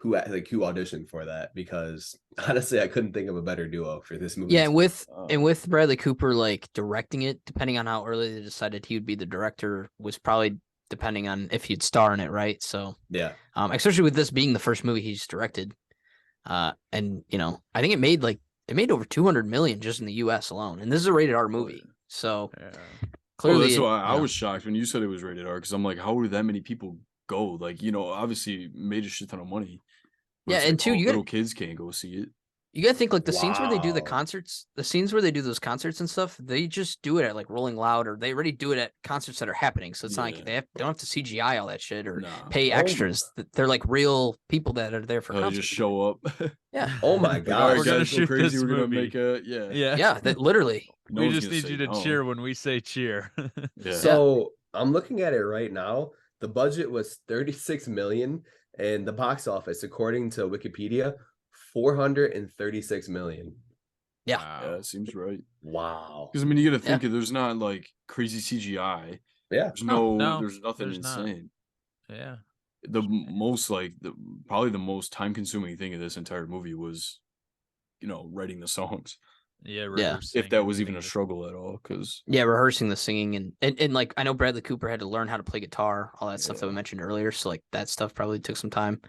who auditioned for that, because honestly I couldn't think of a better duo for this movie. Yeah, and with Um, Bradley Cooper like directing it, depending on how early they decided he would be the director, was probably depending on if he'd star in it, right? So, Yeah. especially with this being the first movie he's directed, and I think it made over 200 million just in the U.S. alone, and this is a rated R movie, yeah. so Yeah. clearly, that's why I you know, was shocked when you said it was rated R, because I'm like, how would that many people go? Like, obviously made a shit ton of money. But Yeah, it's and like, two, you gotta- little kids can't go see it. you gotta think like the scenes where they do the Wow. concerts, the scenes where they do those concerts and stuff, they just do it at like Rolling Loud, or they already do it at concerts that are happening. So it's not like Yeah. they don't have to CGI all that shit or Nah. pay Oh extras. They're like real people that are there for They concerts. just show up. Yeah, Oh my Like, gosh. all right, We're gonna guys, go shoot crazy. this We're gonna movie. make a yeah. Yeah. yeah, that literally. No we one's just gonna need say you to no. cheer when we say cheer. Yeah. So I'm looking at it right now. The budget was 36 million, and the box office, according to Wikipedia, 436 million. Yeah. Yeah, it seems right. Wow. Because I mean, you got to think there's not like crazy CGI. Yeah. There's No, there's nothing there's not. insane. Yeah. Probably the most time consuming thing of this entire movie was, writing the songs. Yeah. Yeah. rehearsing If that was and even a things. struggle at all, because Yeah, rehearsing the singing and like I know Bradley Cooper had to learn how to play guitar, all that stuff that we Yeah. mentioned earlier. So like that stuff probably took some time.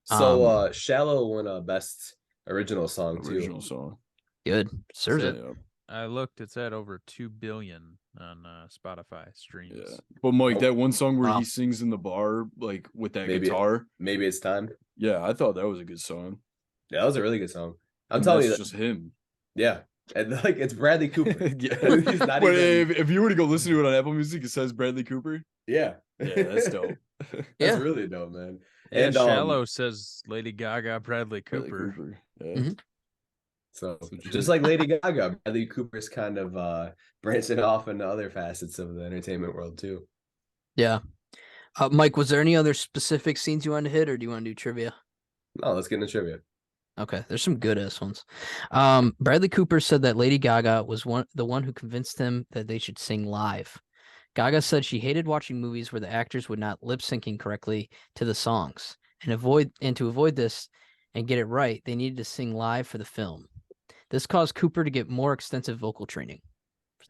So Shallow won a best original song too. original song. Good, deserves it. Yeah, I looked. It's at over 2 billion on Spotify streams. yeah. But Mike, that one song where Wow. he sings in the bar, like with that Maybe- guitar. Maybe it's time. Yeah, I thought that was a good song. Yeah, that was a really good song. I'm And telling you that's that, just him. yeah. And like it's Bradley Cooper. Yeah. He's not But even- if you were to go listen to it on Apple Music, it says Bradley Cooper. Yeah. Yeah, that's dope. That's Yeah. really dope, man. And And Shallow says Lady Gaga, Bradley Bradley Cooper. Yeah. Mhm. So So true. just like Lady Gaga, Bradley Cooper's kind of branching off into other facets of the entertainment world too. Yeah. Mike, was there any other specific scenes you wanted to hit, or do you want to do trivia? No, let's get into trivia. Okay, there's some good ass ones. Bradley Cooper said that Lady Gaga was the one who convinced him that they should sing live. Gaga said she hated watching movies where the actors would not lip syncing correctly to the songs, and to avoid this and get it right, they needed to sing live for the film. This caused Cooper to get more extensive vocal training.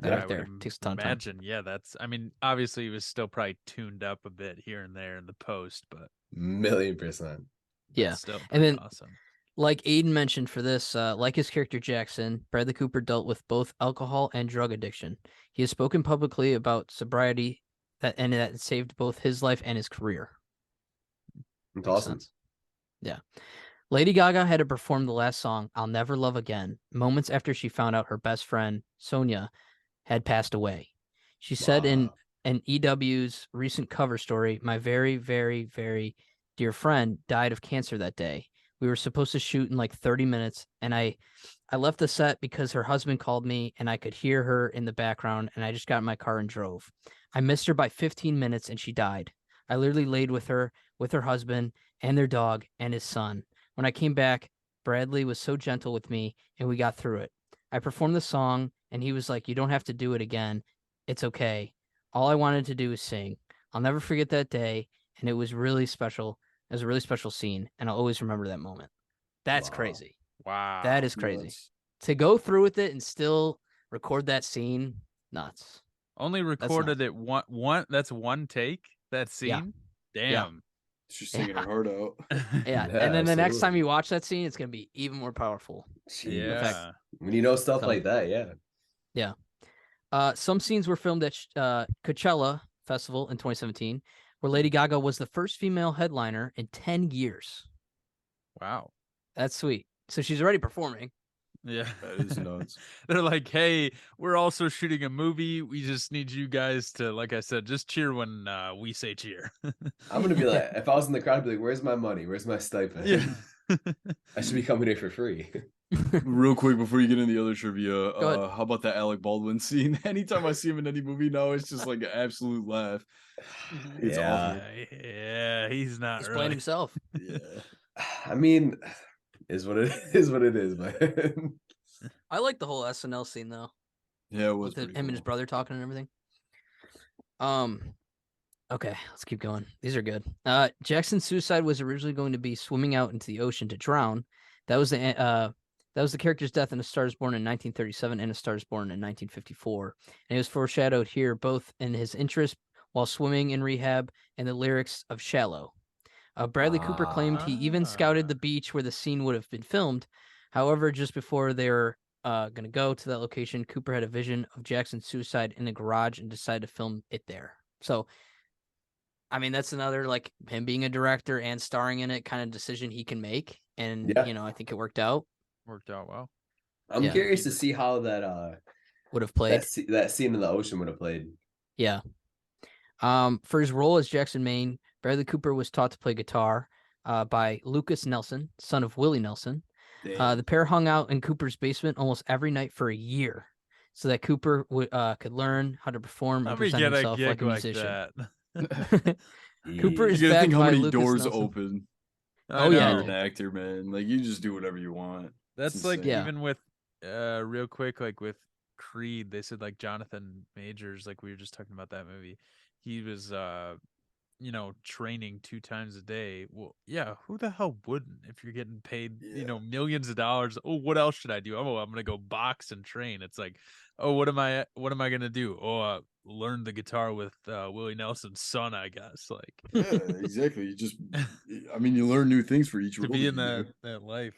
Yeah, Right I there, would takes a ton of time. imagine. Yeah, that's. I mean, obviously, he was still probably tuned up a bit here and there in the post, but 1,000,000%. Yeah, that's still and pretty then- awesome. Like Aiden mentioned for this, like his character Jackson, Bradley Cooper dealt with both alcohol and drug addiction. He has spoken publicly about sobriety that saved both his life and his career. It's Makes awesome. sense. Yeah. Lady Gaga had to perform the last song, I'll Never Love Again, moments after she found out her best friend, Sonia, had passed away. She said in Wow. an EW's recent cover story, my very, very, very dear friend died of cancer that day. We were supposed to shoot in like 30 minutes, and I left the set because her husband called me and I could hear her in the background, and I just got in my car and drove. I missed her by 15 minutes and she died. I literally laid with her husband and their dog and his son. When I came back, Bradley was so gentle with me and we got through it. I performed the song and he was like, you don't have to do it again. It's okay. All I wanted to do was sing. I'll never forget that day, and it was really special. It was a really special scene, and I'll always remember that moment. That's Wow. crazy. Wow, That is crazy. Nuts. To go through with it and still record that scene, nuts. Only nuts. recorded it one. That's one take. That Yeah. scene. Damn. She's singing Yeah. her heart out. Yeah. Yeah, And then the next time absolutely. you watch that scene, it's gonna be even more powerful. Jeez. Yeah. When you know stuff So- like that, yeah. Some scenes were filmed at Coachella Festival in 2017, where Lady Gaga was the first female headliner in 10 years. Wow. That's sweet. So she's already performing. Yeah. That is nuts. They're like, hey, we're also shooting a movie. We just need you guys to, like I said, just cheer when we say cheer. I'm gonna be like, if I was in the crowd, I'd be like, "Where's my money? Where's my stipend? yeah. I should be coming here for free." Real quick before you get into the other trivia, Go ahead. how about that Alec Baldwin scene? Anytime I see him in any movie now, it's just like an absolute laugh. It's Yeah. Yeah, he's not He's really. playing himself. Yeah. I mean, is what it is. What it is, man. I like the whole SNL scene though, Yeah, it was with pretty him and his cool. brother talking and everything. Okay, let's keep going. These are good. Jackson's suicide was originally going to be swimming out into the ocean to drown. That was the character's death in A Star Is Born in 1937 and A Star Is Born in 1954, and it was foreshadowed here both in his interest while swimming in rehab and the lyrics of "Shallow." Bradley Cooper claimed he even scouted the beach where the scene would have been filmed. However, just before they were going to go to that location, Cooper had a vision of Jackson's suicide in a garage and decided to film it there. So, I mean, that's another, like, him being a director and starring in it kind of decision he can make. And, Yeah. you know, I think it worked out. Worked out well. I'm Yeah. curious to see how that Would have played. that scene in the ocean would have played. Yeah. For his role as Jackson Maine, Bradley Cooper was taught to play guitar by Lucas Nelson, son of Willie Nelson. The pair hung out in Cooper's basement almost every night for a year, so that Cooper could learn how to perform and Let me present get a himself gig like a like musician. that. Cooper You is gotta think backed how by many Lucas doors Nelson. open. I Oh, When yeah. you're an actor, man. Like you just do whatever you want. That's It's like insane. Yeah. even with real quick, like with Creed, they said like Jonathan Majors, like we were just talking about that movie. He was training 2 times a day. Well, yeah, who the hell wouldn't if you're getting paid, Yeah. millions of dollars? Oh, what else should I do? Oh, I'm gonna go box and train. It's like, oh, what am I gonna do? Oh, learn the guitar with Willie Nelson's son, I guess. Like Yeah, exactly. You just, I mean, you learn new things for each to role be that in you do. that life.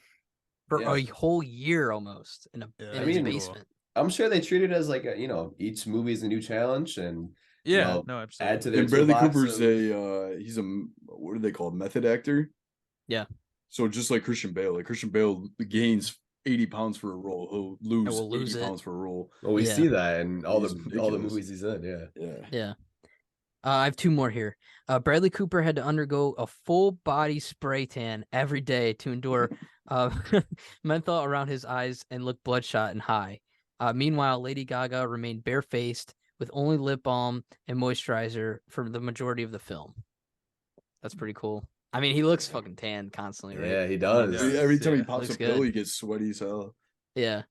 For Yeah. a whole year almost in Yeah, in I his mean, basement. I'm sure they treat it as like each movie is a new challenge, and Yeah, know, no, absolutely. add to their And Bradley toolbox Cooper's of- he's a what do they call it? Method actor. Yeah. So just like Christian Bale gains 80 pounds for a role, he'll lose will lose 80 it. pounds for a role. Well, we Yeah. see that in all He's the ridiculous. movies he's in. Yeah. Yeah. Yeah. I have 2 more here. Bradley Cooper had to undergo a full body spray tan every day to endure menthol around his eyes and look bloodshot and high. Meanwhile, Lady Gaga remained barefaced with only lip balm and moisturizer for the majority of the film. That's pretty cool. I mean, he looks fucking tan constantly, right? Yeah, he does. does. Every time he Yeah, pops looks a pill, good. he gets sweaty as hell. Yeah.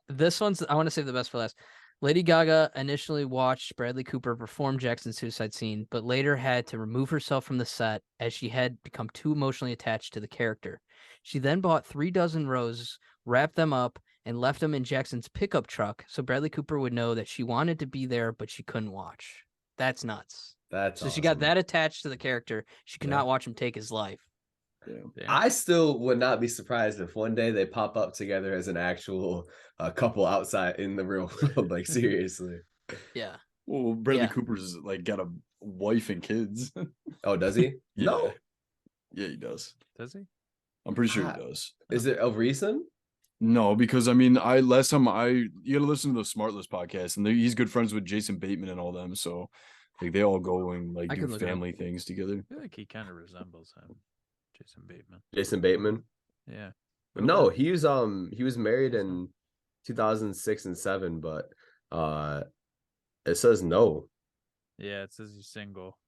This one's, I want to save the best for last. Lady Gaga initially watched Bradley Cooper perform Jackson's suicide scene, but later had to remove herself from the set as she had become too emotionally attached to the character. She then bought 3 dozen roses, wrapped them up, and left them in Jackson's pickup truck so Bradley Cooper would know that she wanted to be there, but she couldn't watch. That's nuts. That's So she got awesome. that attached to the character. She could Yeah. not watch him take his life. Damn. I still would not be surprised if one day they pop up together as an actual couple outside in the real world. Like seriously. Yeah. Well, Bradley Yeah. Cooper's like got a wife and kids. Oh, does he? No. Yeah, he does. Does he? I'm pretty sure Ah. he does. Is it of recent? No, because I mean, last time you gotta listen to the Smartless podcast, and he's good friends with Jason Bateman and all them. So like they all go and like I do could look it up. family things together. I feel like he kind of resembles him, Jason Bateman. Jason Bateman. Yeah. But no, he was married in 2006 and 7, but it says no. Yeah, it says he's single.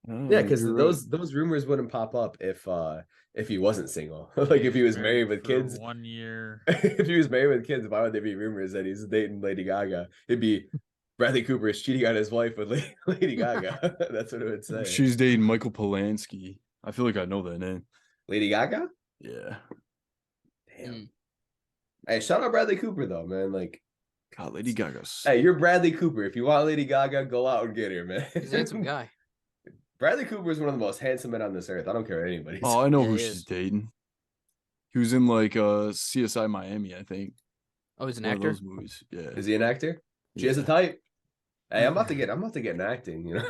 Yeah, because you're those rumors wouldn't pop up if he wasn't single. Like if he was married with for kids. 1 year. If he was married with kids, why would there be rumors that he's dating Lady Gaga? It'd be Bradley Cooper is cheating on his wife with Lady Gaga. That's what it would say. She's dating Michael Polanski. I feel like I know that name. Lady Gaga? Yeah. Damn. Mm. Hey, shout out Bradley Cooper though, man. Like God, Lady Gaga's. Hey, you're Bradley Cooper. If you want Lady Gaga, go out and get her, man. He's a handsome guy. Bradley Cooper is one of the most handsome men on this earth. I don't care what anybody says. Oh, I know Yeah, who he she's is. dating. He was in like CSI Miami, I think. Oh, he's an One of actor. those movies. Yeah. Is he an actor? She has a Yeah. type. Hey, I'm about to get in acting, you know.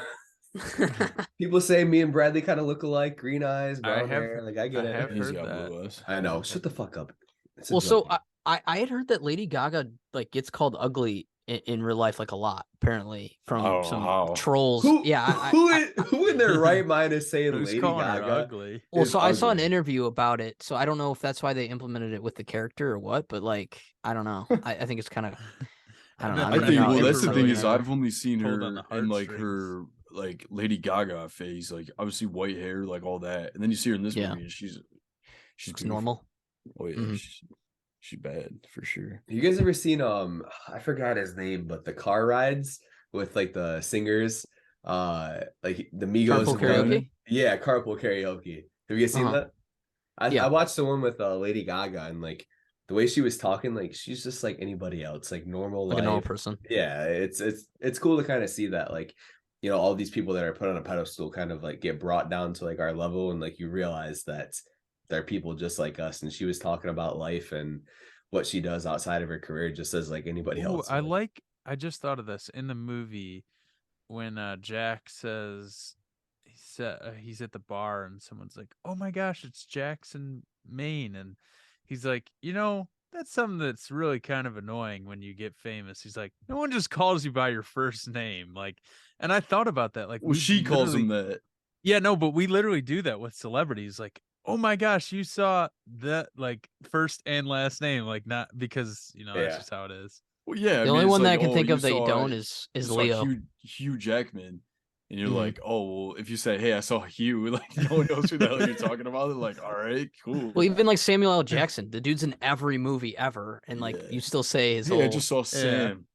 People say me and Bradley kind of look alike, green eyes, brown hair. Like I get I it. have He's heard got that. blue eyes. I know. Shut the fuck up. It's a Well, so joke. I had heard that Lady Gaga like gets called ugly in real life like a lot, apparently I don't from know some how. trolls. who, Yeah, who in their right mind is saying Who's Lady calling her Gaga? ugly? well, is so I saw an ugly? interview about it, so I don't know if that's why they implemented it with the character or what, but like I don't know. I think it's kind of I don't know. never- I think never well that's the really thing is never- I've only seen pulled on her the in like heartstrings. her like Lady Gaga phase, like obviously white hair, like all that. And then you see her in this Yeah. movie and she's Looks beautiful. normal. Oh yeah, Mhm. she's bad for sure. You guys ever seen I forgot his name, but the car rides with like the singers, like the Migos Carpool and them? karaoke? Yeah, carpool karaoke. Have you guys seen Uh-huh. that? I Yeah. watched the one with Lady Gaga, and like the way she was talking, like she's just like anybody else, like normal Like a normal life. person. Yeah, it's cool to kind of see that, like, you know, all these people that are put on a pedestal kind of like get brought down to like our level, and like you realize that they're people just like us. And she was talking about life and what she does outside of her career, just as like anybody Ooh, else. I just thought of this in the movie when Jack says he's at the bar and someone's like, "Oh my gosh, it's Jackson Maine," and he's like, that's something that's really kind of annoying when you get famous. He's like, no one just calls you by your first name, like, and I thought about that, like, Well, we she calls him literally- that. Yeah, no, but we literally do that with celebrities, like, oh my gosh, you saw that, like, first and last name, like, not because that's Yeah. just how it is. Well, yeah. The only it's one that I like, can oh, think you of that you saw- don't is you saw Leo. Hugh Jackman. And you're Mhm. like, oh, well, if you say, hey, I saw Hugh, like no one knows who the hell you're talking about. They're like, all right, cool. Well, even like Samuel L. Jackson, the dude's in every movie ever, and like Yeah. you still say his Hey, whole. I just saw Sam.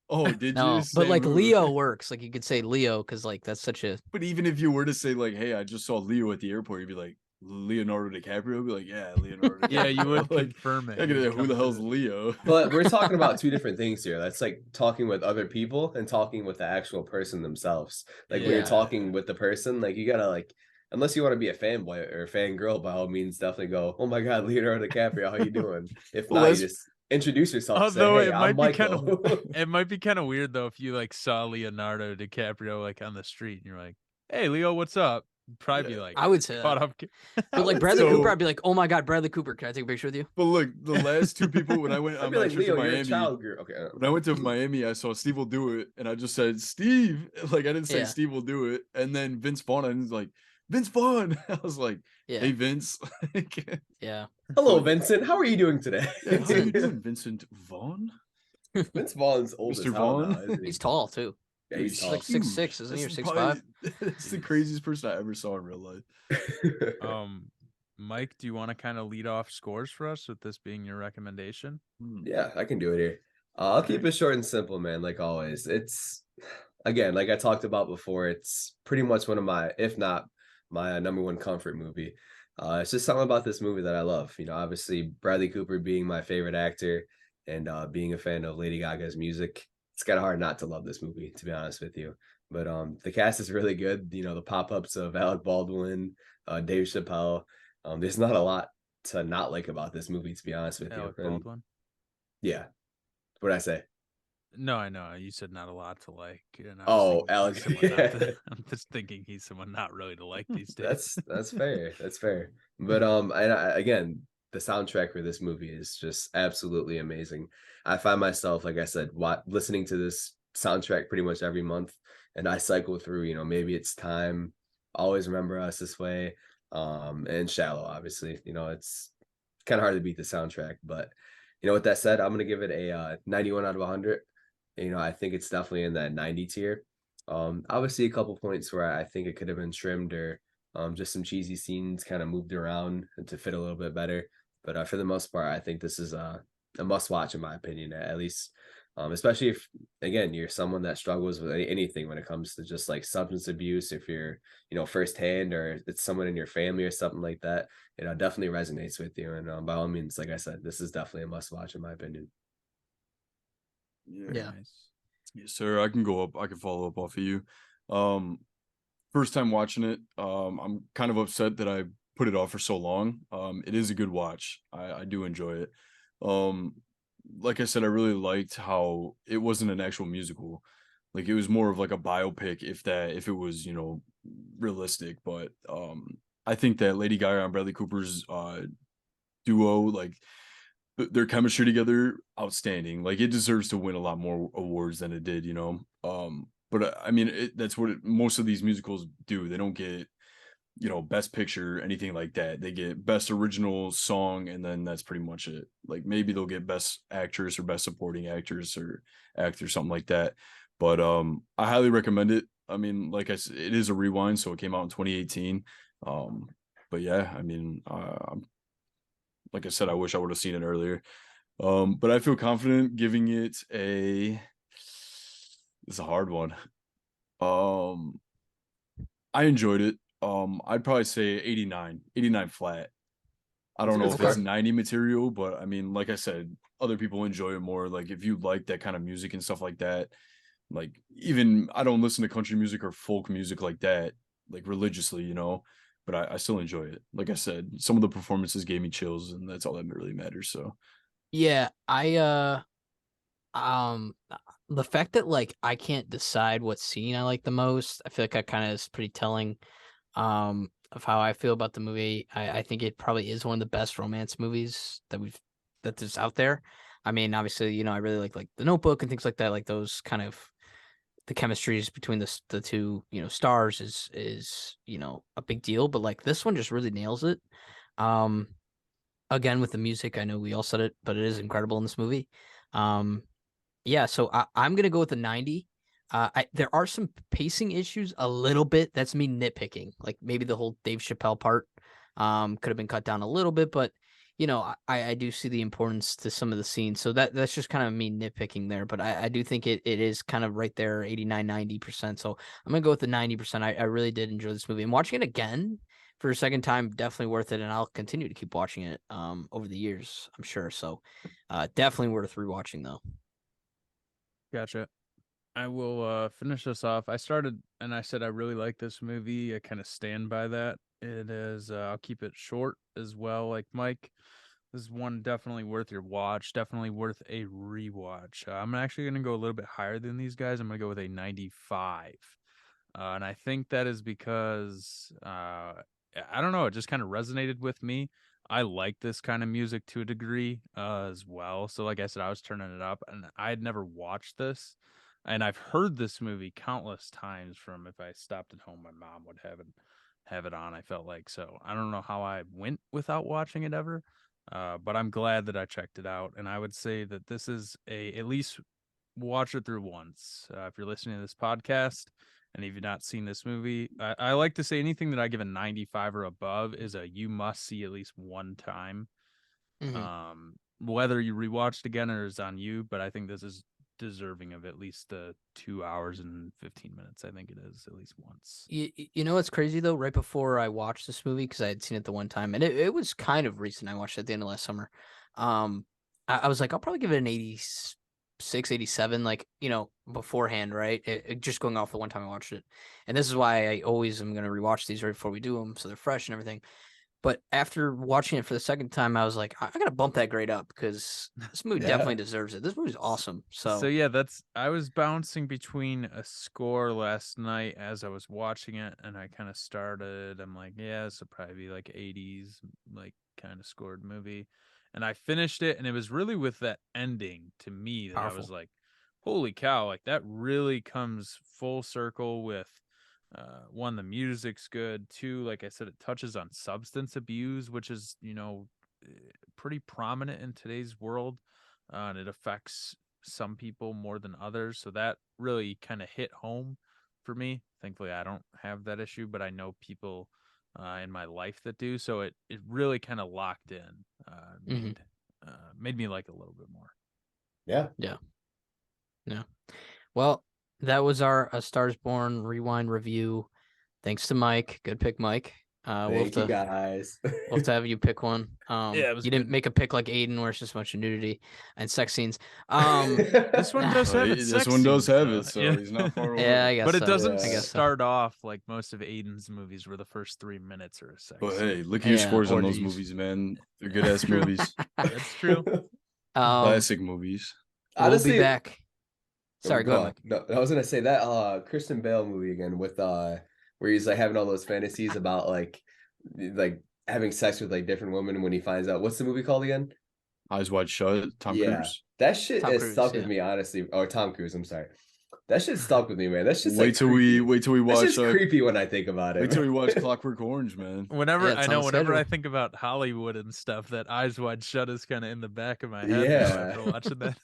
Oh, did No, you? but like Sam who? Leo works. Like you could say Leo because like that's such a. But even if you were to say like, hey, I just saw Leo at the airport, you'd be like, Leonardo DiCaprio. You'd be like, yeah, Leonardo. Yeah, you would DiCaprio. like, confirm it. I You'd who come the to hell's Leo? But we're talking about two different things here. That's like talking with other people and talking with the actual person themselves. Like when you're Yeah. talking with the person, like you gotta like, unless you want to be a fanboy or a fangirl, by all means, definitely go, "Oh my God, Leonardo DiCaprio, how you doing?" If Well, not, you that's- just introduce yourself. And say, Although "Hey, it I'm might be kind Michael." of it might be kind of weird though if you like saw Leonardo DiCaprio like on the street and you're like, "Hey Leo, what's up?" You'd probably be Yeah. like, I would say caught that. off. But like would Bradley say- Cooper, I'd be like, oh my God, Bradley Cooper, can I take a picture with you? But look, the last two people when I went I'd on be my like, trip "Leo, to you're a Miami, child girl." Okay. when I went to Miami, I saw Steve will do it, and I just said Steve. Like I didn't say Yeah. Steve will do it, and then Vince Vaughn, and he's like Vince Vaughn. I was like, Yeah, hey Vince. yeah. Hello, Vincent. How are you doing today? Yeah, how you doing, Vincent Vaughn? Vince Vaughn's old Mr. as hell now, Vaughn? isn't he? He's tall too. Yeah, Dude, he's tall. like 6'6", isn't he, or That's 6'5"? probably- That's the craziest person I ever saw in real life. Mike, do you want to kind of lead off scores for us with this being your recommendation? Yeah, I can do it here. I'll keep it short and simple, man. Like always, it's again, like I talked about before, it's pretty much one of my, if not my number one comfort movie. It's just something about this movie that I love. You know, obviously Bradley Cooper being my favorite actor and being a fan of Lady Gaga's music. It's kind of hard not to love this movie, to be honest with you. But the cast is really good. You know, the pop-ups of Alec Baldwin, Dave Chappelle. There's not a lot to not like about this movie, to be honest with Alec you. And Baldwin? yeah, what'd I say? No, I know you said not a lot to like. And I Oh, was thinking he's Alec, someone not yeah. to- I'm just thinking he's someone not really to like these days. That's fair. That's fair. But again, the soundtrack for this movie is just absolutely amazing. I find myself, like I said, listening to this soundtrack pretty much every month, and I cycle through. You know, maybe it's Time, Always Remember Us This Way, and Shallow. Obviously, you know, it's kind of hard to beat the soundtrack. But you know, with that said, I'm gonna give it a 91 out of 100. You know, I think it's definitely in that 90 tier. Obviously a couple points where I think it could have been trimmed or just some cheesy scenes kind of moved around to fit a little bit better. But for the most part, I think this is a must watch in my opinion, at least. Especially if, again, you're someone that struggles with anything when it comes to just like substance abuse, if you're, you know, firsthand, or it's someone in your family or something like that, it definitely resonates with you. And by all means, like I said, this is definitely a must watch in my opinion. Yeah. Nice. Yes, sir. I can go up. I can follow up off of you. Um, First time watching it. I'm kind of upset that I put it off for so long. It is a good watch. I do enjoy it. Um, like I said, I really liked how it wasn't an actual musical. Like it was more of like a biopic, if that, if it was, realistic. But I think that Lady Gaga and Bradley Cooper's duo, like their chemistry together, outstanding. Like it deserves to win a lot more awards than it did, but I mean that's what most of these musicals do. They don't get, best picture, anything like that. They get best original song, and then that's pretty much it. Like maybe they'll get best actress or best supporting actress or actor, something like that. But I highly recommend it. I mean, like I said, it is a rewind, so it came out in 2018. But yeah, I mean, like I said, I wish I would have seen it earlier. But I feel confident giving it a. It's a hard one. Um, I enjoyed it. I'd probably say 89, 89 flat. I That's a don't good know if score. it's 90 material, but I mean, like I said, other people enjoy it more. Like if you like that kind of music and stuff like that, like even I don't listen to country music or folk music like that, like religiously, but I still enjoy it. Like I said, some of the performances gave me chills, and that's all that really matters. So Yeah, um the fact that like I can't decide what scene I like the most, I feel like I kind of is pretty telling of how I feel about the movie. I think it probably is one of the best romance movies that there's out there. I mean, obviously, I really like The Notebook and things like that, like those kind of the chemistries between the two, stars is, a big deal, but like this one just really nails it. Um Again with the music, I know we all said it, but it is incredible in this movie. Um yeah, so I'm gonna go with the 90. There are some pacing issues a little bit. That's me nitpicking. Like maybe the whole Dave Chappelle part could have been cut down a little bit, but I do see the importance to some of the scenes. So that's just kind of me nitpicking there. But I do think it is kind of right there, 89, 90%. So I'm gonna go with the 90%. I really did enjoy this movie. And watching it again for a second time, definitely worth it. And I'll continue to keep watching it over the years, I'm sure. So definitely worth rewatching though. Gotcha. I will finish this off. I started and I said I really like this movie. I kind of stand by that. It is I'll keep it short as well, like Mike. This is one definitely worth your watch, definitely worth a rewatch. I'm actually going to go a little bit higher than these guys. I'm going to go with a 95. And I think that is because I don't know, it just kind of resonated with me. I like this kind of music to a degree as well. So like I said, I was turning it up and I had never watched this. And I've heard this movie countless times from if I stopped at home, my mom would have it on, I felt like. So I don't know how I went without watching it ever. But I'm glad that I checked it out. And I would say that this is at least watch it through once. If you're listening to this podcast and if you've not seen this movie, I like to say anything that I give a 95 or above is a you must see at least one time. Mhm. Whether you rewatch it again or is on you, but I think this is deserving of at least the 2 hours and 15 minutes. I think it is at least once. You know what's crazy though? Right before I watched this movie, because I had seen it the one time, and it was kind of recent. I watched it at the end of last summer. I was like, I'll probably give it an 86, 87, like, beforehand, right? Just going off the one time I watched it. And this is why I always am going to rewatch these right before we do them, so they're fresh and everything. But after watching it for the second time, I was like, I got to bump that grade up because this movie Yeah. definitely deserves it. This movie's awesome. So So, yeah, I was bouncing between a score last night as I was watching it, and I kind of started. I'm like, yeah, this will probably be like 80s, like kind of scored movie, and I finished it, and it was really with that ending to me that I powerful. was like, holy cow, like that really comes full circle with. One, the music's good. Two, like I said, it touches on substance abuse, which is pretty prominent in today's world, and it affects some people more than others. So that really kind of hit home for me. Thankfully, I don't have that issue, but I know people in my life that do. So it really kind of locked in, Mhm. made me like it a little bit more. Yeah. Yeah. Yeah. Well, that was our A Stars Born Rewind review. Thanks to Mike. Good pick, Mike. We'll have Thank you to guys. we'll have to have you pick one. it was You didn't good. make a pick like Aiden, where it's just a bunch of nudity and sex scenes. This one does have its This sex one does scenes, have though. it, so Yeah. he's not far away. Yeah, I guess But it so. doesn't Yeah. I guess so. start off like most of Aiden's movies, where the first 3 minutes are a sex. But scene. hey, look at your Yeah, scores on those orgies. movies, man. They're good ass True. movies. That's true. Classic movies. We'll Honestly, be back. Sorry, go ahead, Mike. No, I was gonna say that Kristen Bale movie again with where he's like having all those fantasies about like having sex with like different women when he finds out what's the movie called again? Eyes Wide Shut. Tom Yeah. Cruise. That shit Tom is Cruise, stuck yeah. with me, honestly. Or Tom Cruise, I'm sorry. That shit stuck with me, man. That's just Wait like till creepy. we That's watch. just creepy when I think about it. Wait till we watch Clockwork Orange, man. Whenever Yeah, it's on the whenever I schedule. think about Hollywood and stuff, that Eyes Wide Shut is kind of in the back of my head now Yeah. after watching that.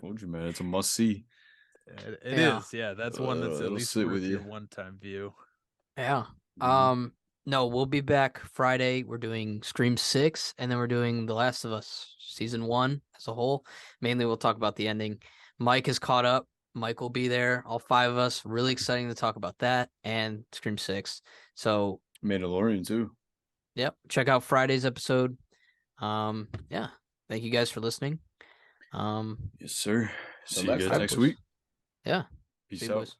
Told you, man. It's a must see. It Yeah. is, yeah. That's one that's at It'll least sit worth with your you. one-time view. Yeah. Mhm. No, we'll be back Friday. We're doing Scream 6, and then we're doing The Last of Us season 1 as a whole. Mainly, we'll talk about the ending. Mike is caught up. Mike will be there. All 5 of us. Really exciting to talk about that and Scream 6. So, Mandalorian too. yep. Check out Friday's episode. Yeah. Thank you guys for listening. Yes, sir. Till See you next guys time, next boys. week. Yeah. Peace See you, out. boys.